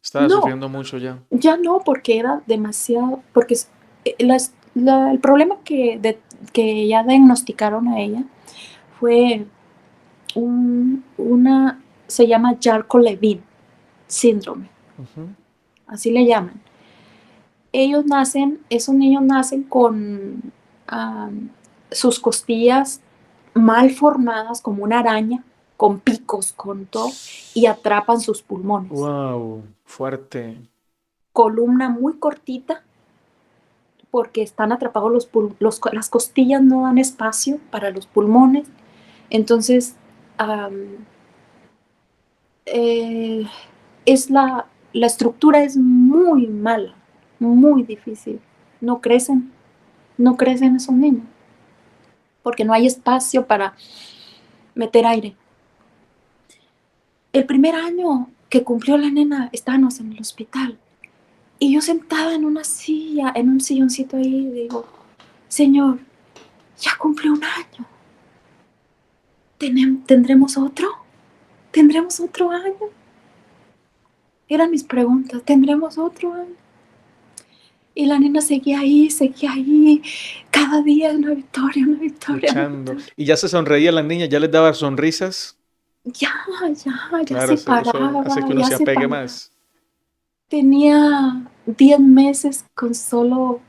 Estaba sufriendo mucho ya. Ya no, porque era demasiado, porque el problema que ya diagnosticaron a ella fue se llama Charcot-Levin síndrome, así le llaman. Esos niños nacen con sus costillas mal formadas como una araña, con picos, con todo, y atrapan sus pulmones. Wow, fuerte. Columna muy cortita, porque están atrapados las costillas, no dan espacio para los pulmones. Entonces, la estructura es muy mala, muy difícil. No crecen esos niños, porque no hay espacio para meter aire. El primer año que cumplió la nena, estábamos en el hospital, y yo sentada en una silla, en un silloncito ahí, digo, Señor, ya cumplió un año. ¿Tendremos otro? ¿Tendremos otro año? Eran mis preguntas, ¿tendremos otro año? Y la nena seguía ahí, cada día una victoria, una victoria. Luchando. Una victoria. Y ya se sonreía la niña, ya les daba sonrisas. Ya Claro, se paraba. eso hace que uno se apegue más. Tenía 10 meses con solo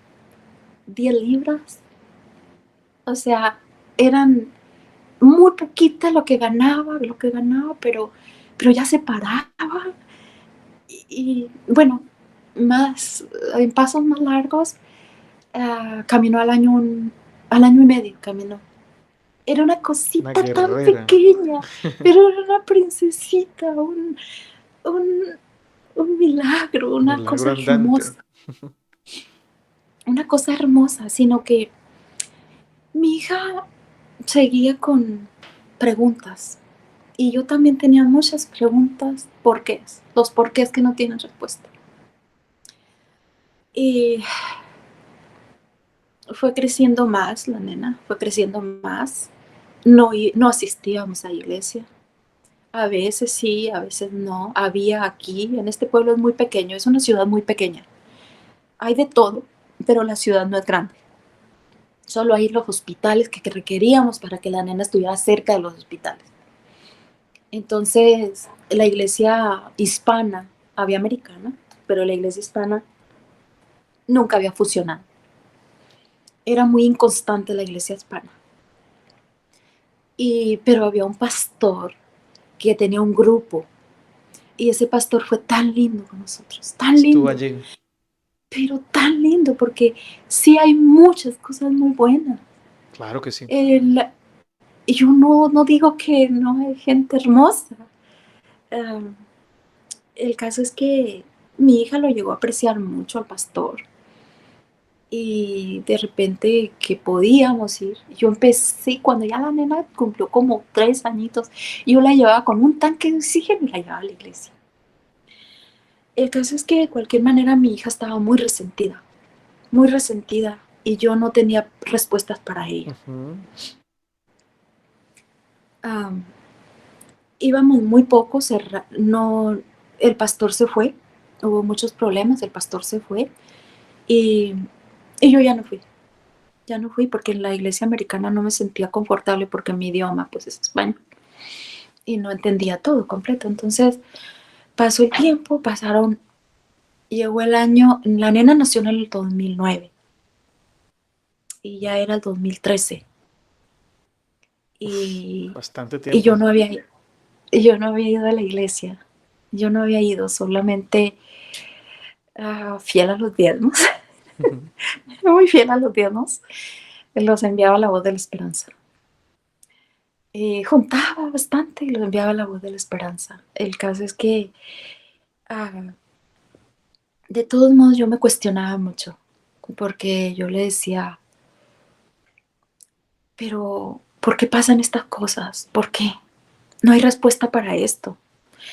10 libras. O sea, eran muy poquita lo que ganaba, pero ya se paraba. Y bueno, en pasos más largos, caminó al año y medio, caminó. Era una cosita tan pequeña, pero era una princesita, un milagro, una cosa hermosa. Una cosa hermosa, sino que mi hija seguía con preguntas. Y yo también tenía muchas preguntas, porqués, los porqués que no tienen respuesta. Y fue creciendo más la nena, fue creciendo más. No asistíamos a iglesia. A veces sí, a veces no. Había aquí, en este pueblo es muy pequeño, es una ciudad muy pequeña. Hay de todo, pero la ciudad no es grande. Solo hay los hospitales que requeríamos para que la nena estuviera cerca de los hospitales. Entonces, la iglesia hispana, había americana, pero la iglesia hispana nunca había funcionado. Era muy inconstante la iglesia hispana. Pero había un pastor que tenía un grupo, y ese pastor fue tan lindo con nosotros, tan lindo. Estuvo allí. Pero tan lindo, porque sí hay muchas cosas muy buenas. Claro que sí. Yo no digo que no hay gente hermosa. El caso es que mi hija lo llegó a apreciar mucho al pastor. Y de repente que podíamos ir. Yo empecé, cuando ya la nena cumplió como 3 añitos, yo la llevaba con un tanque de oxígeno y la llevaba a la iglesia. El caso es que de cualquier manera mi hija estaba muy resentida, muy resentida. y yo no tenía respuestas para ella. Ujú. Um, Íbamos muy pocos, no, el pastor se fue, hubo muchos problemas, el pastor se fue y, y yo ya no fui porque en la iglesia americana no me sentía confortable porque mi idioma pues es español y no entendía todo completo. Entonces pasó el tiempo, llegó el año, la nena nació en el 2009 y ya era el 2013 Uf, y, bastante y tiempo. yo no había ido a la iglesia, yo no había ido, solamente fiel a los diezmos, muy fiel a los diezmos, los enviaba a la voz de la esperanza. Juntaba bastante y los enviaba a la voz de la esperanza. El caso es que ah, de todos modos yo me cuestionaba mucho porque yo le decía, pero ¿por qué pasan estas cosas? ¿Por qué? No hay respuesta para esto.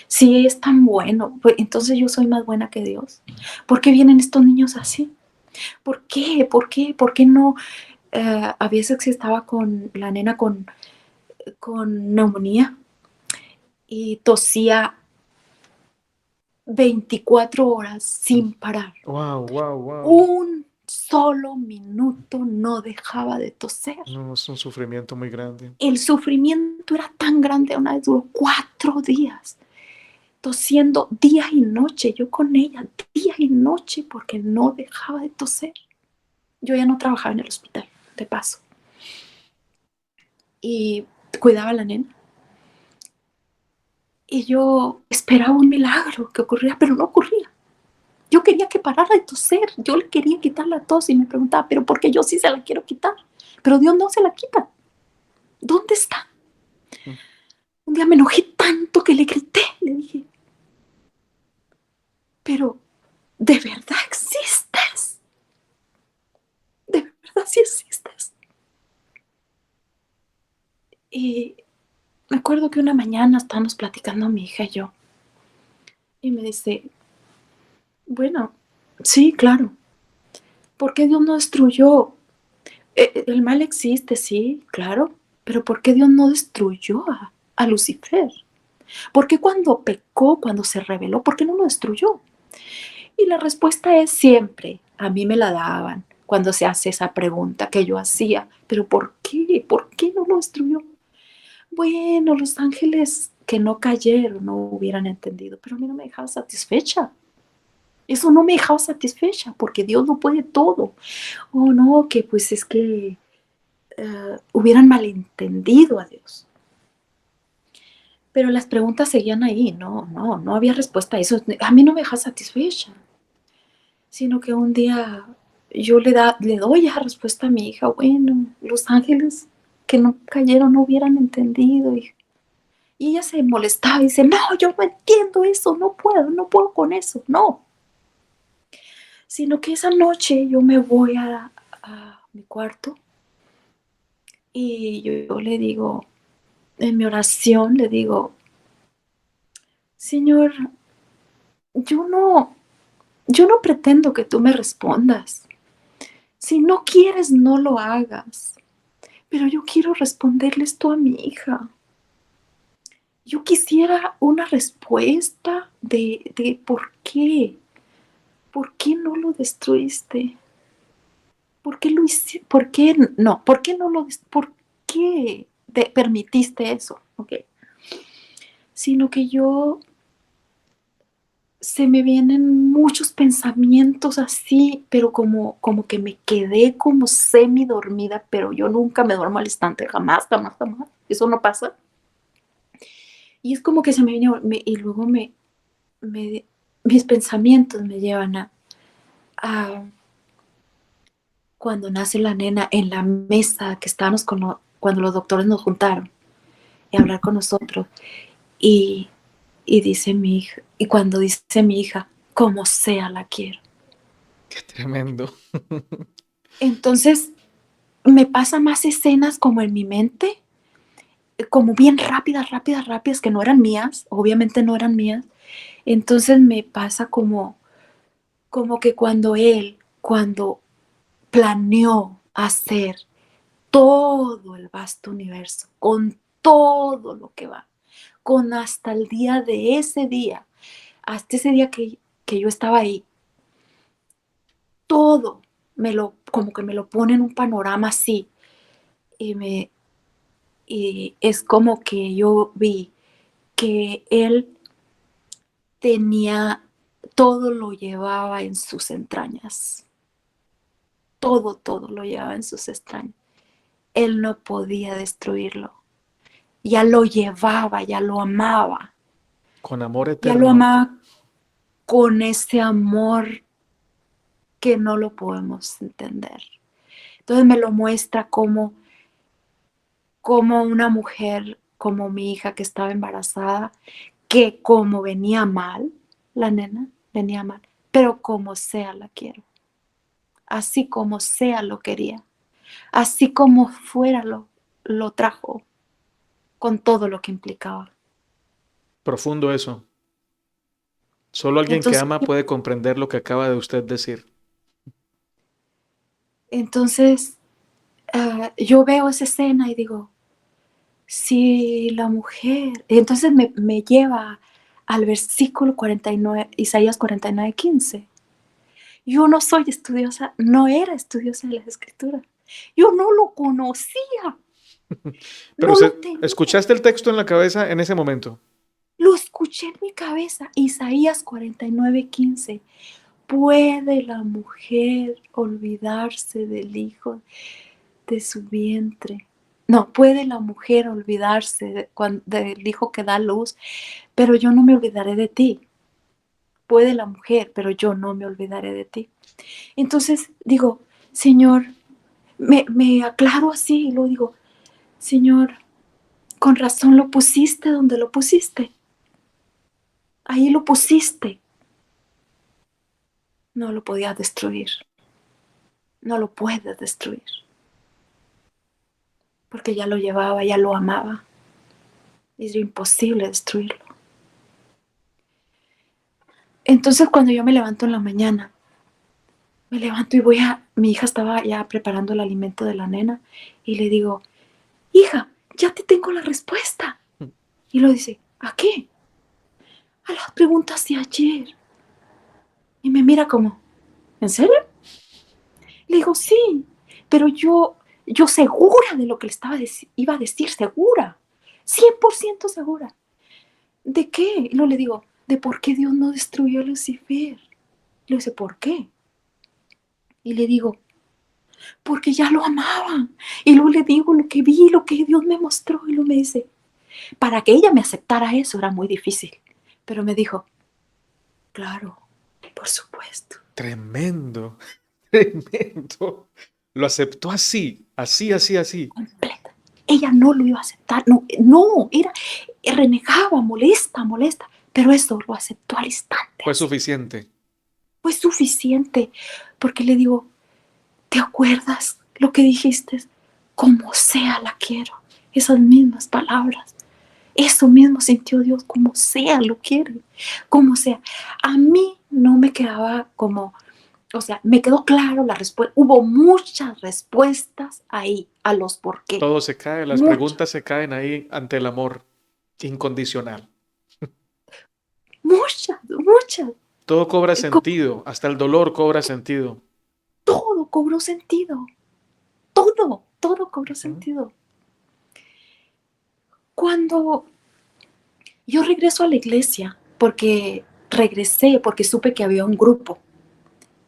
Si es tan bueno, pues entonces yo soy más buena que Dios. ¿Por qué vienen estos niños así? ¿Por qué? ¿Por qué? ¿Por qué no? A veces que estaba con la nena con neumonía y tosía 24 horas sin parar. Wow, wow, wow. Un solo minuto no dejaba de toser. No, es un sufrimiento muy grande. El sufrimiento era tan grande, una vez duró 4 días, tosiendo día y noche, yo con ella, día y noche, porque no dejaba de toser. Yo ya no trabajaba en el hospital, de paso, y cuidaba a la nena. Y yo esperaba un milagro que ocurriera, pero no ocurría. Yo quería que parara de toser, yo le quería quitar la tos y me preguntaba, pero ¿por qué yo sí se la quiero quitar? Pero Dios no se la quita. ¿Dónde está? Mm. Un día me enojé tanto que le grité, le dije, pero ¿de verdad existes? ¿De verdad sí existes? Y me acuerdo que una mañana estábamos platicando mi hija y yo, y me dice, bueno, sí, claro, ¿por qué Dios no destruyó? El mal existe, sí, claro, pero ¿por qué Dios no destruyó a Lucifer? ¿Por qué cuando pecó, cuando se rebeló, por qué no lo destruyó? Y la respuesta es siempre, a mí me la daban cuando se hace esa pregunta que yo hacía, pero ¿por qué? ¿Por qué no lo destruyó? Bueno, los ángeles que no cayeron no hubieran entendido, pero a mí no me dejaba satisfecha. Eso no me dejaba satisfecha porque Dios lo puede todo. Oh, no, que pues es que hubieran malentendido a Dios. Pero las preguntas seguían ahí, no había respuesta a eso. A mí no me deja satisfecha, sino que un día yo le doy esa respuesta a mi hija, bueno, los ángeles que no cayeron no hubieran entendido. Y ella se molestaba y dice, no, yo no entiendo eso, no puedo con eso, no. Sino que esa noche yo me voy a mi cuarto y yo le digo, en mi oración le digo, Señor, yo no, yo no pretendo que tú me respondas. Si no quieres, no lo hagas. Pero yo quiero responderle esto a mi hija. Yo quisiera una respuesta de por qué no lo destruiste, por qué lo hiciste, por qué no lo, por qué te permitiste eso, ¿ok? Sino que yo se me vienen muchos pensamientos así, pero como que me quedé como semi dormida, pero yo nunca me duermo al instante, jamás, jamás, jamás. Eso no pasa. Y es como que se me viene, y luego me, mis pensamientos me llevan a cuando nace la nena en la mesa que estábamos cuando los doctores nos juntaron y hablar con nosotros. Y, y dice mi hija, y cuando dice mi hija, como sea la quiero. Qué tremendo. Entonces me pasa más escenas como en mi mente, como bien rápidas, rápidas, rápidas, que no eran mías, obviamente no eran mías. Entonces me pasa como que cuando planeó hacer todo el vasto universo, con todo lo que va, con hasta el día de ese día, hasta ese día que yo estaba ahí, todo como que me lo pone en un panorama así, y, y es como que yo vi que él tenía, todo lo llevaba en sus entrañas, todo lo llevaba en sus entrañas. Él no podía destruirlo, ya lo llevaba, Con amor ya lo eterno. amaba con ese amor que no lo podemos entender. Entonces me lo muestra como una mujer, como mi hija que estaba embarazada, que como venía mal, la nena venía mal, pero como sea la quiero, así como sea lo quería, así como fuera lo trajo, con todo lo que implicaba. Profundo eso. Solo alguien que Entonces, ama puede comprender lo que acaba de usted decir. entonces yo veo esa escena y digo, si la mujer, entonces me lleva al versículo 49, Isaías 49:15. Yo no soy estudiosa, no era estudiosa de las escrituras. Yo no lo conocía, Pero no lo tenía. ¿escuchaste el texto en la cabeza en ese momento? Lo escuché en mi cabeza, Isaías 49:15. ¿Puede la mujer olvidarse del hijo de su vientre? No, puede la mujer olvidarse del hijo que da luz, pero yo no me olvidaré de ti. Puede la mujer, pero yo no me olvidaré de ti. Entonces digo, Señor, me aclaro así y lo digo, Señor, con razón lo pusiste donde lo pusiste. Ahí lo pusiste. No lo podía destruir. No lo puedes destruir. Porque ya lo llevaba, ya lo amaba. Es imposible destruirlo. Entonces cuando yo me levanto en la mañana, me levanto y mi hija estaba ya preparando el alimento de la nena y le digo, hija, ya te tengo la respuesta. Y lo dice, ¿a qué? A las preguntas de ayer. Y me mira como, ¿en serio? Le digo, sí, pero yo segura de lo que iba a decir, segura, 100% segura. ¿De qué? Y luego le digo, de por qué Dios no destruyó a Lucifer. Le dice, ¿por qué? Y le digo, porque ya lo amaban. Y luego le digo lo que vi, lo que Dios me mostró. Y luego me dice, para que ella me aceptara eso era muy difícil. Pero me dijo, claro, por supuesto. Tremendo, tremendo. Lo aceptó así, así, así, así. Completa. Ella no lo iba a aceptar, no, no, renegaba, molesta, pero eso lo aceptó al instante, Fue así. suficiente. Fue suficiente, porque le digo, ¿te acuerdas lo que dijiste? Como sea la quiero. Esas mismas palabras. Eso mismo sintió Dios, como sea lo quiere. Como sea. A mí no me quedaba como, o sea, me quedó claro la respuesta. Hubo muchas respuestas ahí a los por qué. Todo se cae, las Muchas, preguntas se caen ahí ante el amor incondicional. muchas. Todo cobra Como sentido, hasta el dolor cobra sentido. todo cobró sentido. Todo cobró Ujú. sentido. Cuando yo regreso a la iglesia, porque supe que había un grupo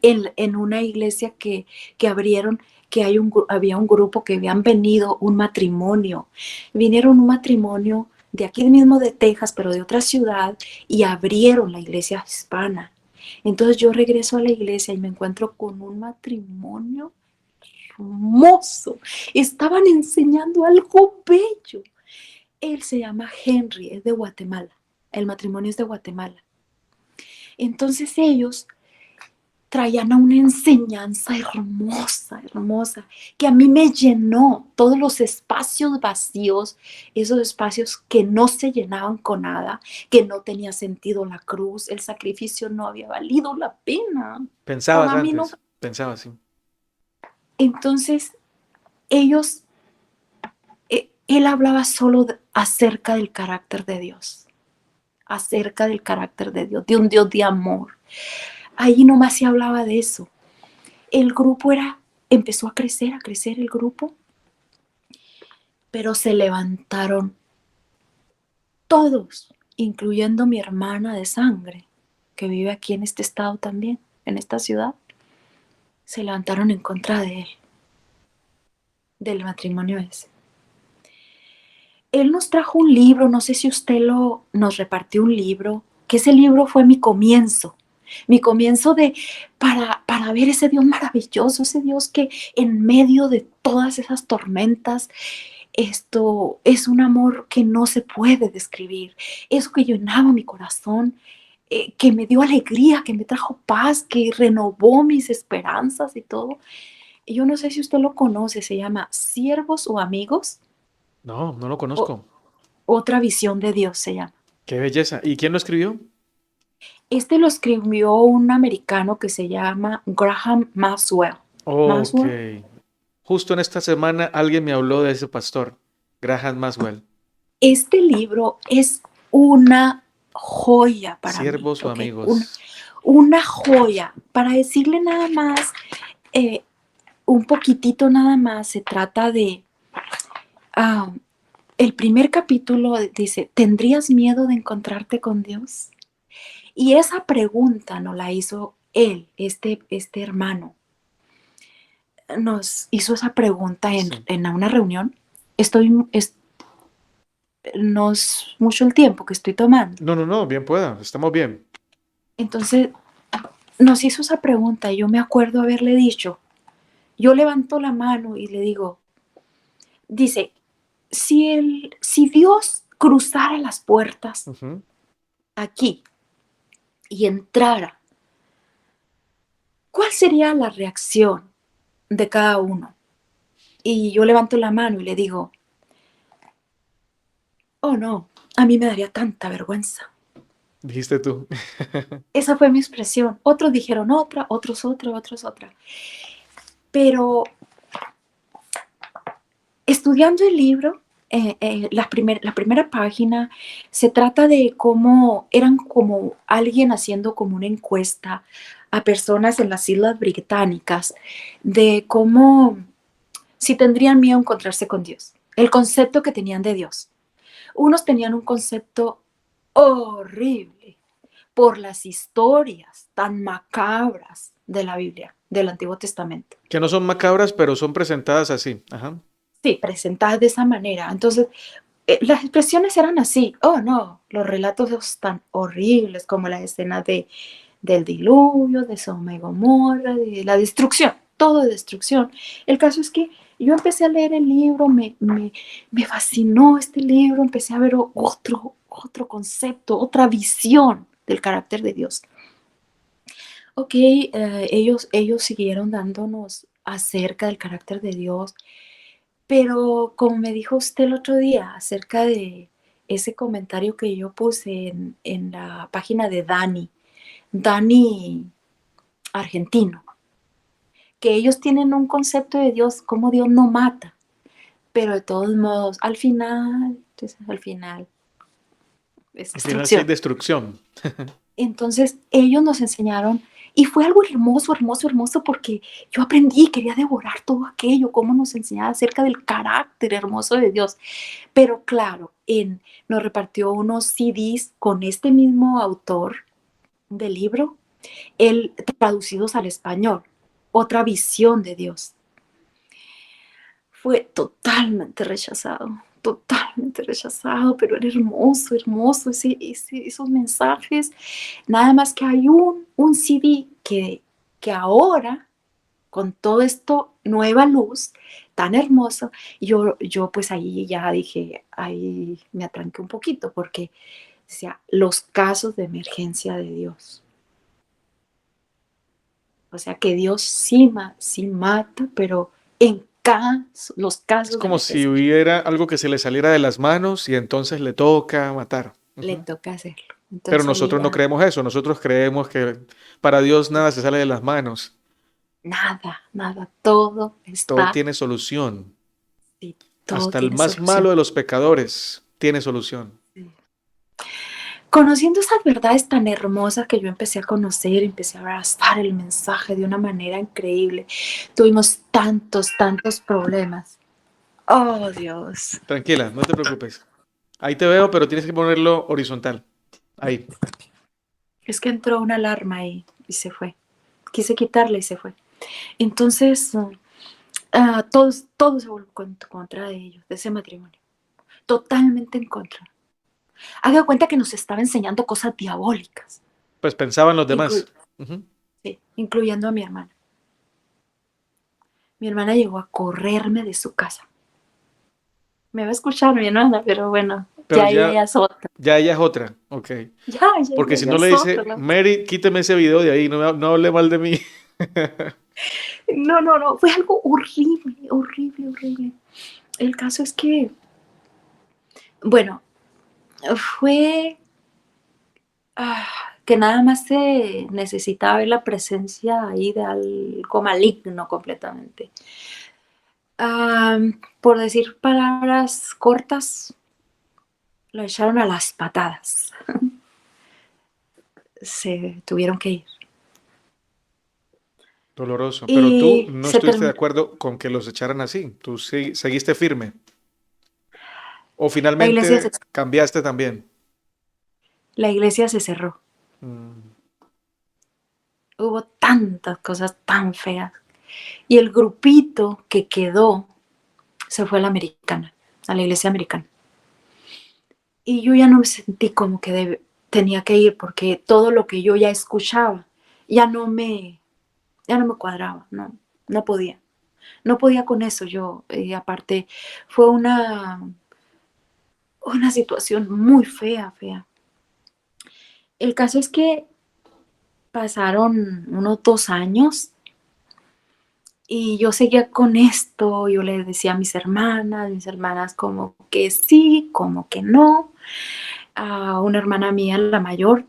en una iglesia que abrieron, que había un grupo que habían venido, un matrimonio. Vinieron un matrimonio de aquí mismo de Texas, pero de otra ciudad, y abrieron la iglesia hispana. Entonces yo regreso a la iglesia y me encuentro con un matrimonio hermoso. Estaban enseñando algo bello. Él se llama Henry, es de Guatemala. El matrimonio es de Guatemala. Entonces ellos traían a una enseñanza hermosa, que a mí me llenó todos los espacios vacíos, esos espacios que no se llenaban con nada, que no tenía sentido la cruz, el sacrificio no había valido la pena. Pensabas Para mí no, antes, pensabas, sí. Entonces, ellos, él hablaba solo acerca del carácter de Dios, acerca del carácter de Dios, de un Dios de amor. Ahí nomás se hablaba de eso. El grupo empezó a crecer el grupo, pero se levantaron todos, incluyendo mi hermana de sangre, que vive aquí en este estado también, en esta ciudad, se levantaron en contra de él, del matrimonio ese. Él nos trajo un libro, no sé si usted nos repartió un libro, que ese libro fue mi comienzo para ver ese Dios maravilloso, ese Dios que en medio de todas esas tormentas, esto es un amor que no se puede describir, eso que llenaba mi corazón, que me dio alegría, que me trajo paz, que renovó mis esperanzas y todo. Yo no sé si usted lo conoce, se llama Siervos o Amigos, No, no lo o conozco. Otra visión de Dios se llama. Qué belleza. ¿Y quién lo escribió? Este lo escribió un americano que se llama Graham Maxwell. Ok. Maxwell. Justo en esta semana alguien me habló de ese pastor, Graham Maxwell. Este libro es una joya para mí, Siervos o ¿ok? amigos. Una joya. Para decirle nada más, eh, un poquitito nada más, se trata de... ah, el primer capítulo dice, ¿tendrías miedo de encontrarte con Dios? Y esa pregunta nos la hizo él, este hermano. Nos hizo esa pregunta Sí. en una reunión. No es mucho el tiempo que estoy tomando. No, no, no, bien pueda, estamos bien. Entonces nos hizo esa pregunta y yo me acuerdo haberle dicho, yo levanto la mano y le digo, dice, si Dios cruzara las puertas Ujú. aquí y entrara, ¿cuál sería la reacción de cada uno? Y yo levanto la mano y le digo, oh no, a mí me daría tanta vergüenza. Dijiste tú. Esa fue mi expresión. Otros dijeron otra, otros otra, otros otra. Pero estudiando el libro, la primera página se trata de cómo eran como alguien haciendo como una encuesta a personas en las Islas Británicas de cómo, si tendrían miedo a encontrarse con Dios, el concepto que tenían de Dios. Unos tenían un concepto horrible por las historias tan macabras de la Biblia, del Antiguo Testamento. Que no son macabras, pero son presentadas así. Ajá. Sí, presentadas de esa manera. Entonces, las expresiones eran así. Oh, no, los relatos tan horribles como la escena del diluvio, de Sodoma y Gomorra, de la destrucción, todo de destrucción. El caso es que yo empecé a leer el libro, me fascinó este libro, empecé a ver otro concepto, otra visión del carácter de Dios. Ok, ellos siguieron dándonos acerca del carácter de Dios, pero como me dijo usted el otro día acerca de ese comentario que yo puse en la página de Dani argentino, que ellos tienen un concepto de Dios, como Dios no mata, pero de todos modos, al final es Al final sí hay destrucción. destrucción. Entonces ellos nos enseñaron y fue algo hermoso, hermoso, hermoso porque yo aprendí, quería devorar todo aquello, cómo nos enseñaba acerca del carácter hermoso de Dios. Pero claro, nos repartió unos CDs con este mismo autor del libro, traducidos al español, otra visión de Dios. Fue totalmente rechazado, pero era hermoso, hermoso esos mensajes. Nada más que hay un CD que ahora, con todo esto, nueva luz, tan hermoso, yo pues ahí ya dije, ahí me atranqué un poquito, porque decía, los casos de emergencia de Dios. O sea que Dios sí mata, pero en los Es casos de como si emergencia hubiera algo que se le saliera de las manos y entonces le toca matar. le Ujú. toca hacerlo. Pero Entonces ahí nosotros no ya, creemos eso. Nosotros creemos que para Dios nada se sale de las manos. Nada, nada, todo Todo está, tiene solución. sí, todo Hasta el tiene más malo solución. de los pecadores tiene solución. Sí. Conociendo esas verdades tan hermosas que yo empecé a conocer, empecé a abrazar el mensaje de una manera increíble. Tuvimos tantos, tantos problemas. Oh, Dios. Tranquila, no te preocupes. Ahí te veo, pero tienes que ponerlo horizontal. Ahí. Es que entró una alarma y se fue. Quise quitarla y se fue. Entonces, todo se volvió en contra de ellos, de ese matrimonio. Totalmente en contra. Haga cuenta que nos estaba enseñando cosas diabólicas, Pues pensaban los inclu demás. Ujú. sí, incluyendo a mi hermana. Mi hermana llegó a correrme de su casa. Me va a escuchar mi hermana, pero bueno, Pero ya ella ya, ya es otra. ya ella es otra. Ok. Ya Porque ella si ya no le es otra. dice, Mary, quíteme ese video de ahí, no, no hable mal de mí. No, no, no, fue algo horrible, horrible, horrible. El caso es que, bueno, fue ah, que nada más se necesitaba ver la presencia ahí de algo maligno completamente. Ah, por decir palabras cortas, lo echaron a las patadas. Se tuvieron que ir. Doloroso. Pero tú Y no se estuviste de terminó. acuerdo con que los echaran así. Tú seguiste firme. O La iglesia se, finalmente cambiaste también. la iglesia se cerró. Mm, Hubo tantas cosas tan feas. Y el grupito que quedó se fue a la americana, a la iglesia americana. Y yo ya no me sentí como que tenía que ir porque todo lo que yo ya escuchaba ya no me, ya no me cuadraba, no, no podía. No podía con eso yo. Aparte, fue una situación muy fea, fea. El caso es que pasaron unos 2 años y yo seguía con esto, yo le decía a mis hermanas como que sí, como que no. Una hermana mía, la mayor,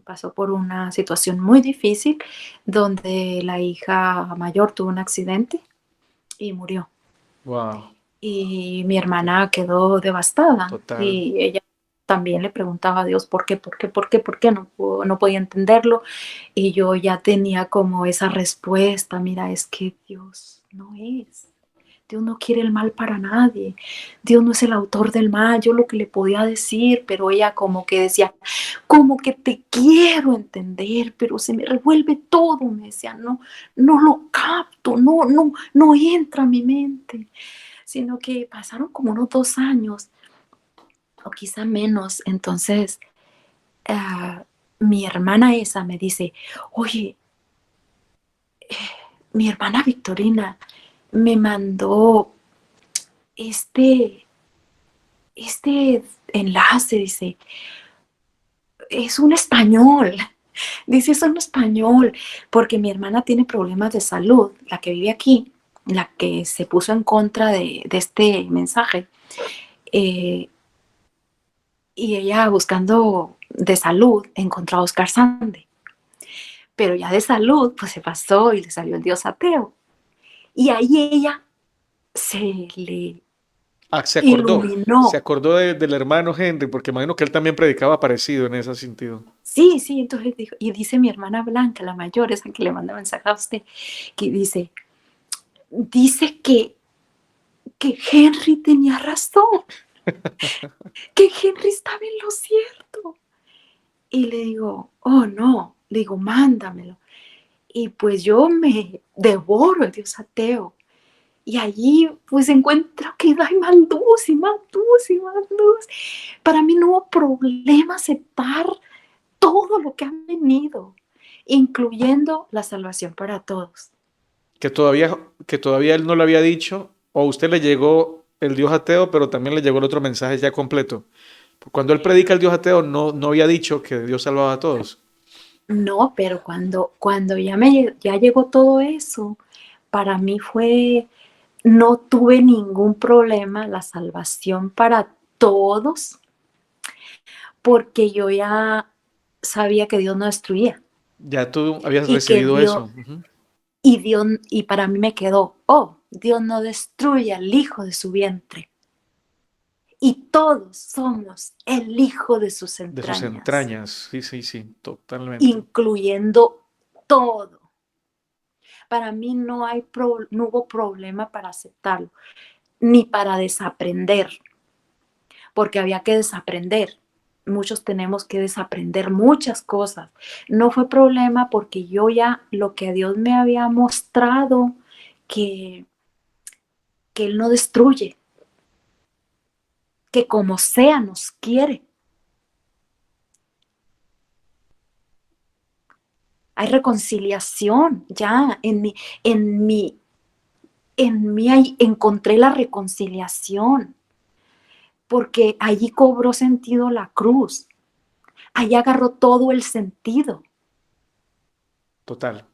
pasó por una situación muy difícil donde la hija mayor tuvo un accidente y murió. wow. Y mi hermana quedó devastada Total. y ella también le preguntaba a Dios por qué, por qué, por qué, por qué, no, no podía entenderlo y yo ya tenía como esa respuesta, mira, es que Dios no es. Dios no quiere el mal para nadie. Dios no es el autor del mal. Yo lo que le podía decir, pero ella como que decía, como que te quiero entender, pero se me revuelve todo. Me decía, no, no lo capto, no, no, no entra a mi mente. Sino que pasaron como unos 2 años o quizá menos. Entonces, ah, mi hermana esa me dice, oye, mi hermana Victorina me mandó este, este enlace, dice, es un español, dice, es un español, porque mi hermana tiene problemas de salud, la que vive aquí, la que se puso en contra de este mensaje, eh, y ella buscando de salud encontró a Oscar Sande, pero ya de salud pues se pasó y le salió el Dios ateo, y ahí ella se le Ah, se acordó. Se iluminó. acordó del hermano Henry, porque imagino que él también predicaba parecido en ese sentido. Sí, sí, entonces dijo, y dice mi hermana Blanca, la mayor, esa que le manda mensaje a usted, que dice que Henry tenía razón, que Henry estaba en lo cierto. Y le digo, oh no, le digo, mándamelo. Y pues yo me devoro el Dios ateo. Y allí pues encuentro que hay más luz y más luz y más luz. Para mí no hubo problema aceptar todo lo que han venido, incluyendo la salvación para todos. Que todavía él no lo había dicho, o a usted le llegó el Dios ateo, pero también le llegó el otro mensaje ya completo. Cuando él predica el Dios ateo, no, no había dicho que Dios salvaba a todos. No, pero cuando ya llegó todo eso, para mí no tuve ningún problema, la salvación para todos, porque yo ya sabía que Dios no destruía. Ya tú habías y que recibido Dios, eso. Ujú. y para mí me quedó, oh, Dios no destruye al hijo de su vientre. Y todos somos el hijo de sus De sus entrañas, entrañas. Sí, sí, sí, totalmente. incluyendo todo. Para mí no hubo problema para aceptarlo, ni para desaprender, porque había que desaprender. Muchos tenemos que desaprender muchas cosas. No fue problema porque yo ya lo que Dios me había mostrado, que, que Él no destruye, que como sea nos quiere. Hay reconciliación ya en mi, encontré la reconciliación, porque allí cobró sentido la cruz, allí agarró todo el sentido. Total.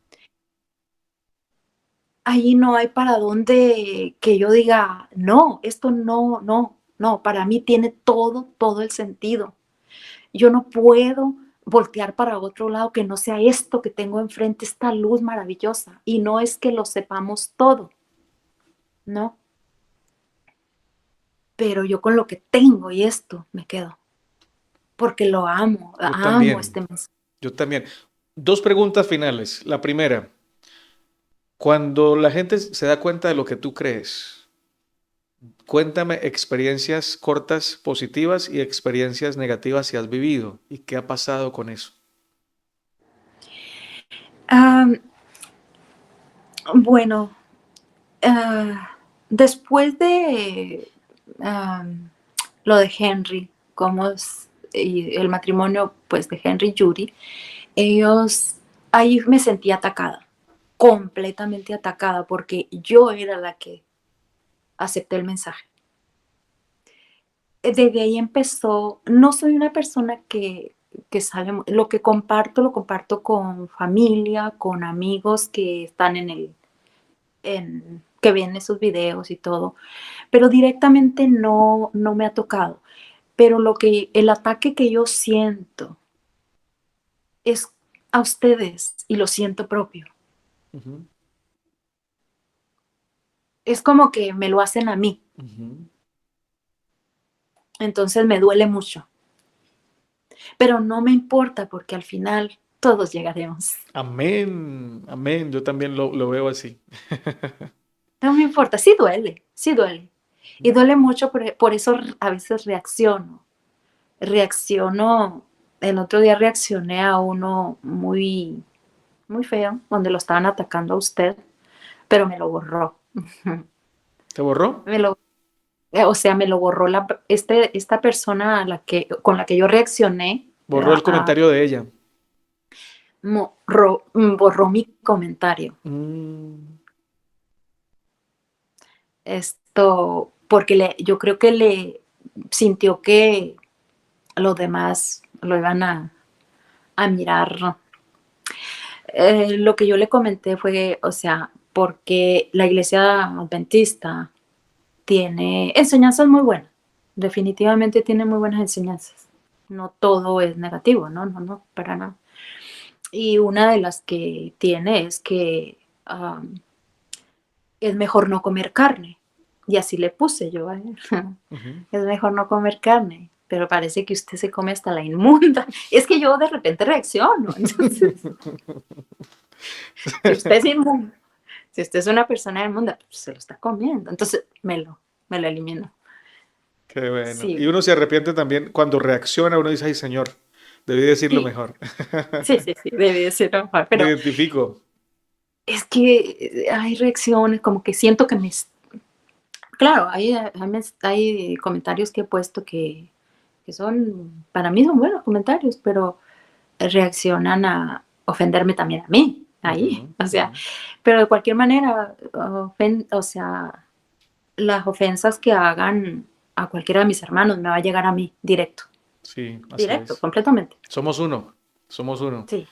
Allí no hay para dónde que yo diga, no, esto no, no, no, para mí tiene todo el sentido. Yo no puedo voltear para otro lado que no sea esto que tengo enfrente, esta luz maravillosa. Y no es que lo sepamos todo, no, pero yo con lo que tengo y esto me quedo, porque lo Yo amo también. este mensaje. Yo también. Dos preguntas finales. La primera, cuando la gente se da cuenta de lo que tú crees, cuéntame experiencias cortas positivas y experiencias negativas si has vivido y qué ha pasado con eso. Ah, bueno, después de lo de Henry, y el matrimonio pues de Henry y Judy, ellos, ahí me sentí atacada, completamente atacada, porque yo era la que acepté el mensaje. Desde ahí empezó, no soy una persona que sale, lo comparto con familia, con amigos que están que ven esos videos y todo, pero directamente no me ha tocado. Pero el ataque que yo siento es a ustedes y lo siento propio. Ujú, Es como que me lo hacen a mí, ujú. entonces me duele mucho, pero no me importa porque al final todos llegaremos. Amén, amén. Yo también lo veo así. No me importa, sí duele, sí duele. Y duele mucho, por eso a veces reacciono, el otro día reaccioné a uno muy feo, donde lo estaban atacando a usted, pero me lo borró. ¿Te borró? Me lo, o sea, me lo borró esta persona con la que yo reaccioné, Borró el comentario de ella. borró mi comentario. Mm, Porque yo creo que le sintió que los demás lo iban a mirar. Lo que yo le comenté fue, o sea, porque la iglesia adventista tiene enseñanzas muy buenas, definitivamente tiene muy buenas enseñanzas. No todo es negativo, no, no, no, para nada. Y una de las que tiene es que es mejor no comer carne. Y así le puse yo a él. ujú. Es mejor no comer carne, pero parece que usted se come hasta la inmunda. Es que yo de repente reacciono. Entonces, si usted es inmunda, si usted es una persona inmunda, pues se lo está comiendo. Entonces me lo elimino. Qué bueno. Sí, Y uno se arrepiente también cuando reacciona, uno dice, ay Señor, debí decirlo sí, mejor. sí, debe de ser mejor. Me Pero identifico. es que hay reacciones como que siento que claro, hay comentarios que he puesto que son, para mí son buenos comentarios, pero reaccionan a ofenderme también a mí, ahí, Ujú, o ujú. sea, pero de cualquier manera, o sea, las ofensas que hagan a cualquiera de mis hermanos me va a llegar a mí directo, Sí, así directo, es. completamente, Somos uno, somos uno. sí,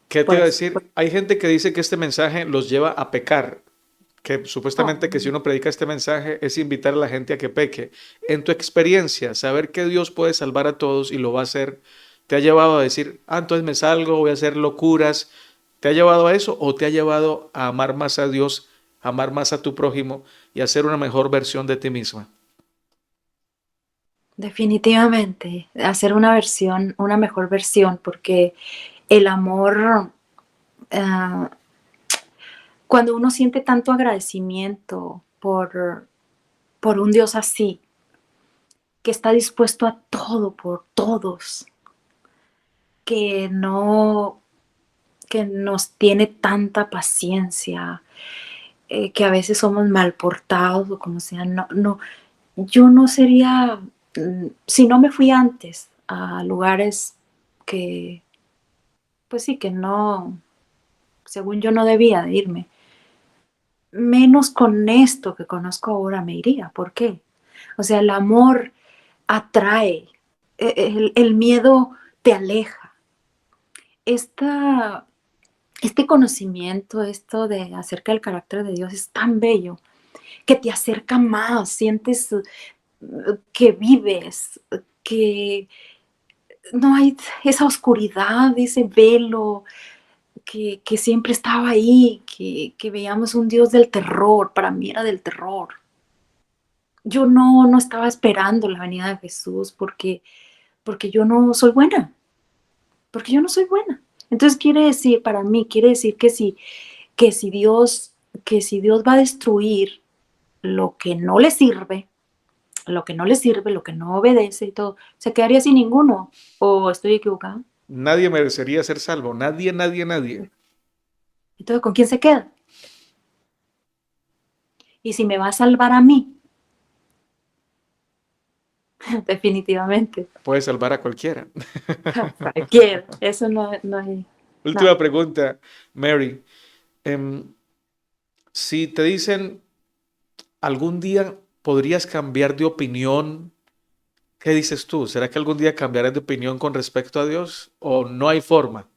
¿Qué te por iba a eso. decir? Hay gente que dice que este mensaje los lleva a pecar, que Oh, supuestamente que si uno predica este mensaje es invitar a la gente a que peque. En tu experiencia, saber que Dios puede salvar a todos y lo va a hacer, ¿Te ha llevado a decir, entonces me salgo, voy a hacer locuras? ¿Te ha llevado a eso o te ha llevado a amar más a Dios, amar más a tu prójimo y a ser una mejor versión de ti misma? Definitivamente, hacer una versión, una mejor versión, porque el amor, ah, cuando uno siente tanto agradecimiento por un Dios así, que está dispuesto a todo por todos, que no, que nos tiene tanta paciencia, que a veces somos mal portados o como sea, yo no sería, si no me fui antes a lugares que, pues sí, que no, según yo no debía de irme, menos con esto que conozco ahora me iría. ¿Por qué? O sea, el amor atrae, el miedo te aleja. Esta, este conocimiento, esto de acerca del carácter de Dios es tan bello que te acerca más, sientes que vives, que no hay esa oscuridad, ese velo que siempre estaba ahí, que veíamos un Dios del terror, para mí era del terror. Yo no estaba esperando la venida de Jesús porque yo no soy buena, porque yo no soy buena. Entonces quiere decir, para mí, quiere decir que si Dios, que si Dios va a destruir lo que no le sirve, lo que no le sirve, lo que no obedece y todo, se quedaría sin ninguno. ¿O estoy equivocada? Nadie merecería ser salvo, nadie, nadie, nadie. Entonces, ¿con quién se queda? Y si me va a salvar a mí, definitivamente, Puede salvar a cualquiera. cualquiera. Eso no hay Última nada. pregunta, Mary. Em, si te dicen algún día podrías cambiar de opinión, ¿qué dices tú? ¿Será que algún día cambiarás de opinión con respecto a Dios o no hay forma?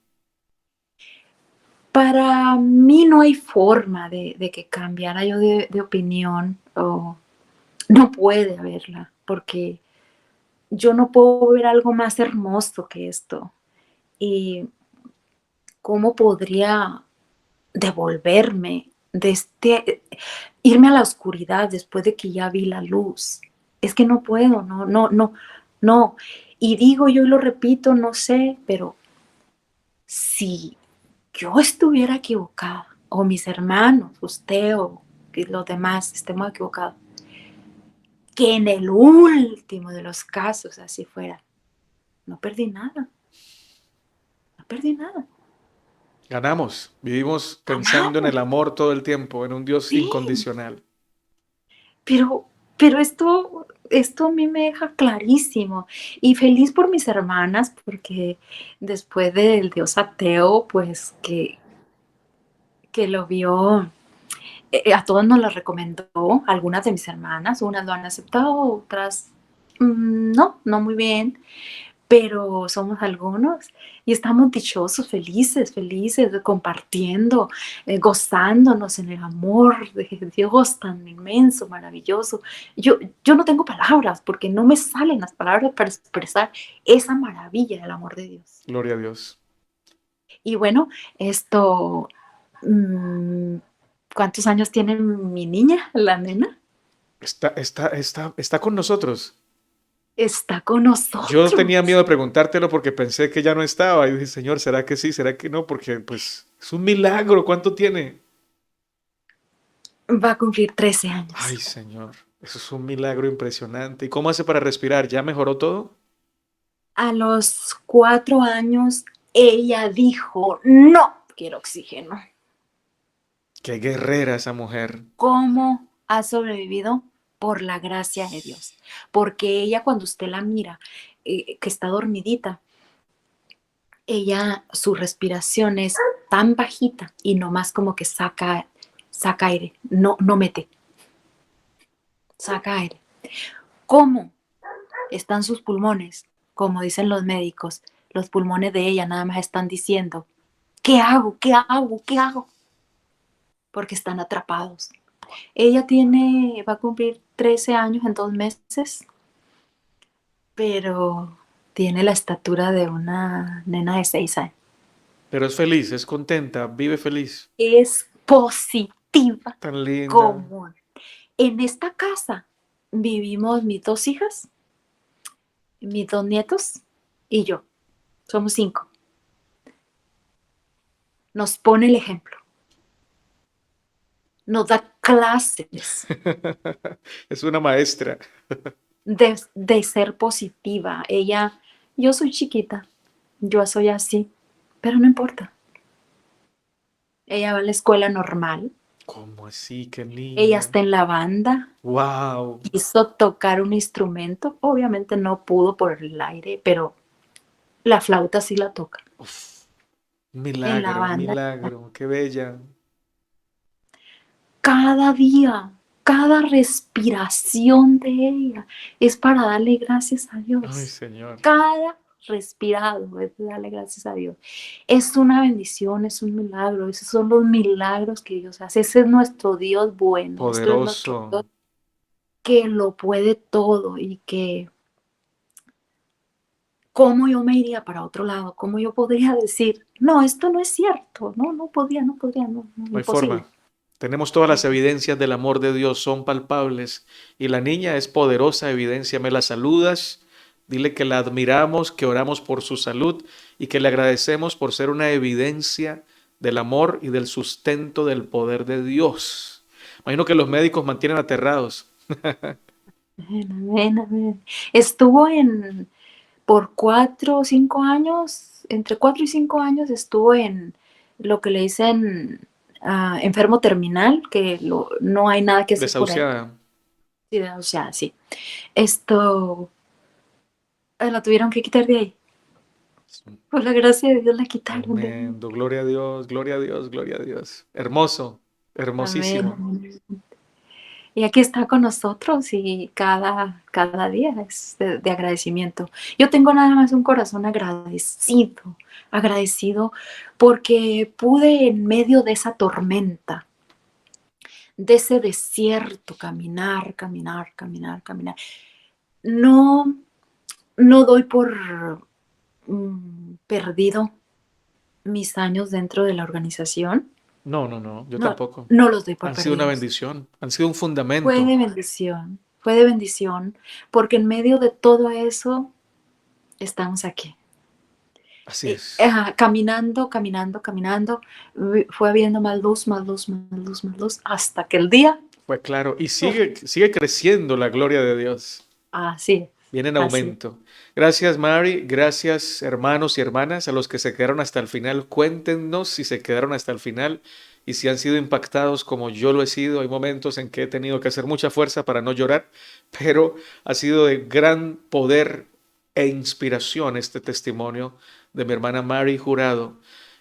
Para mí no hay forma de que cambiara yo de opinión, o no puede haberla, porque yo no puedo ver algo más hermoso que esto. Y cómo podría devolverme de irme a la oscuridad después de que ya vi la luz. Es que no puedo, no. Y digo yo y lo repito, no sé, pero si yo estuviera equivocada, o mis hermanos, usted o los demás estemos equivocados, que en el último de los casos así fuera, no perdí nada, no perdí nada. Ganamos, vivimos pensando en Ganamos, el amor todo el tiempo, en un Dios sí, incondicional. pero esto a mí me deja clarísimo y feliz por mis hermanas porque después del Dios ateo, pues que lo vio, a todos nos lo recomendó, algunas de mis hermanas, unas lo han aceptado, otras no muy bien, pero somos algunos y estamos dichosos, felices, felices, compartiendo, gozándonos en el amor de Dios tan inmenso, maravilloso. Yo no tengo palabras porque no me salen las palabras para expresar esa maravilla del amor de Dios. Gloria a Dios. Y bueno, esto, mm, ¿cuántos años tiene mi niña, la nena? Está con nosotros. Está con Yo tenía nosotros. miedo de preguntártelo porque pensé que ya no estaba. Y dije, Señor, ¿será que sí? ¿Será que no? Porque pues es un milagro. ¿Cuánto tiene? Va a cumplir 13 años. Ay, Señor, eso es un milagro impresionante. ¿Y cómo hace para respirar? ¿Ya mejoró todo? A los 4 años, ella dijo, no quiero oxígeno. Qué guerrera esa mujer. ¿Cómo ha sobrevivido? Por la gracia de Dios. Porque ella cuando usted la mira, que está dormidita, ella, su respiración es tan bajita y nomás como que saca aire, no mete, saca aire. ¿Cómo están sus pulmones? Como dicen los médicos, los pulmones de ella nada más están diciendo, ¿qué hago? ¿Qué hago? ¿Qué hago? Porque están atrapados. Ella va a cumplir 13 años en 2 meses, pero Tiene la estatura de una nena de 6 años. Pero es feliz, es contenta, vive feliz. Es positiva Tan linda. como en esta casa vivimos mis 2 hijas, mis 2 nietos y yo. Somos 5. Nos pone el ejemplo. Nos da clases Es una maestra. de ser positiva. Ella, yo soy chiquita, yo soy así, pero no importa. Ella va a la escuela normal, ¿Cómo así? Qué ella linda. está en la banda, Wow. quiso tocar un instrumento, obviamente no pudo por el aire, pero la flauta sí la toca en la Milagro, banda. milagro, qué bella. Cada día, cada respiración de ella es para darle gracias a Ay, Dios. Señor. Cada respirado es darle gracias a Dios. Es una bendición, es un milagro. Esos son los milagros que Dios hace. Ese es nuestro Dios bueno. Esto es nuestro Dios Poderoso. que lo puede todo y que cómo yo me iría para otro lado, cómo yo podría decir, no, esto no es cierto, no, no podría, no podría, no, No hay imposible. forma. Tenemos todas las evidencias del amor de Dios, son palpables. Y la niña es poderosa evidencia. Me la saludas, dile que la admiramos, que oramos por su salud y que le agradecemos por ser una evidencia del amor y del sustento del poder de Dios. Imagino que los médicos mantienen aterrados. Amén, amén, amén. Estuvo por 4 o 5 años, entre 4 y 5 años estuvo en lo que le dicen enfermo terminal, que no hay nada que hacer por él. Desahuciada. Sí, o sea, sí. Esto la tuvieron que quitar de ahí. Por la gracia de Dios la quitaron de ahí. Tremendo. Gloria a Dios, gloria a Dios, gloria a Dios. Hermoso, Amén, hermosísimo. amén. Y aquí está con nosotros y cada día es de agradecimiento. Yo tengo nada más un corazón agradecido porque pude en medio de esa tormenta, de ese desierto, caminar, caminar, caminar, caminar. No, no doy por perdido mis años dentro de la organización. No, no, no, yo No, tampoco. no los doy por Han sido una perdidos. bendición, han sido un fundamento. Fue de bendición, porque en medio de todo eso estamos aquí. Así es. Caminando, caminando, caminando, fue habiendo más luz, más luz, más luz, más luz, hasta que el día, Fue claro. Y uf, sigue creciendo la gloria de Dios. así, Viene en así. aumento. Gracias, Mari. Gracias, hermanos y hermanas, a los que se quedaron hasta el final. Cuéntenos si se quedaron hasta el final y si han sido impactados como yo lo he sido. Hay momentos en que he tenido que hacer mucha fuerza para no llorar, pero ha sido de gran poder e inspiración este testimonio de mi hermana Mari Jurado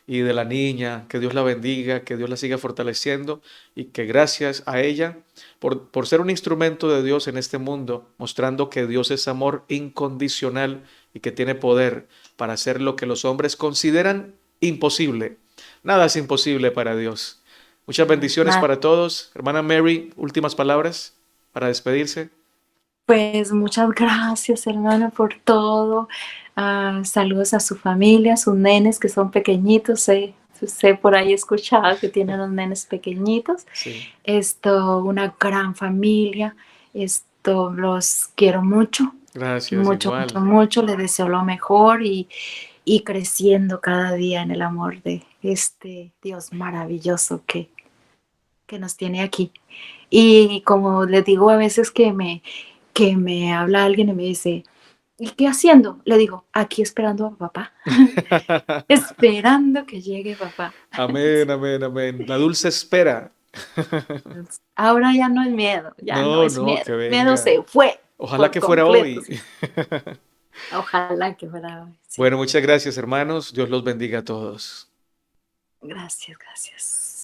y de la niña. Que Dios la bendiga, que Dios la siga fortaleciendo y que gracias a ella por ser un instrumento de Dios en este mundo, mostrando que Dios es amor incondicional y que tiene poder para hacer lo que los hombres consideran imposible. Nada es imposible para Dios. Muchas bendiciones para todos. Hermana Mary, últimas palabras para despedirse. Pues muchas gracias, hermano, por todo. Saludos a su familia, a sus nenes que son pequeñitos. Sé por ahí escuchado que tienen unos nenes pequeñitos. Sí. Una gran familia. Los quiero mucho, Gracias, mucho, mucho, igual. mucho. Les deseo lo mejor y creciendo cada día en el amor de este Dios maravilloso que nos tiene aquí. Y como les digo a veces que me habla alguien y me dice, ¿y qué haciendo? Le digo, aquí esperando a papá, esperando que llegue papá. Amén, amén, amén. La dulce espera. Ahora ya no es miedo, ya no No, es no, miedo. que El miedo venga. se fue Ojalá por que fuera completo. hoy. Sí. Ojalá que fuera hoy. Sí. Bueno, muchas gracias, hermanos. Dios los bendiga a todos. Gracias, gracias.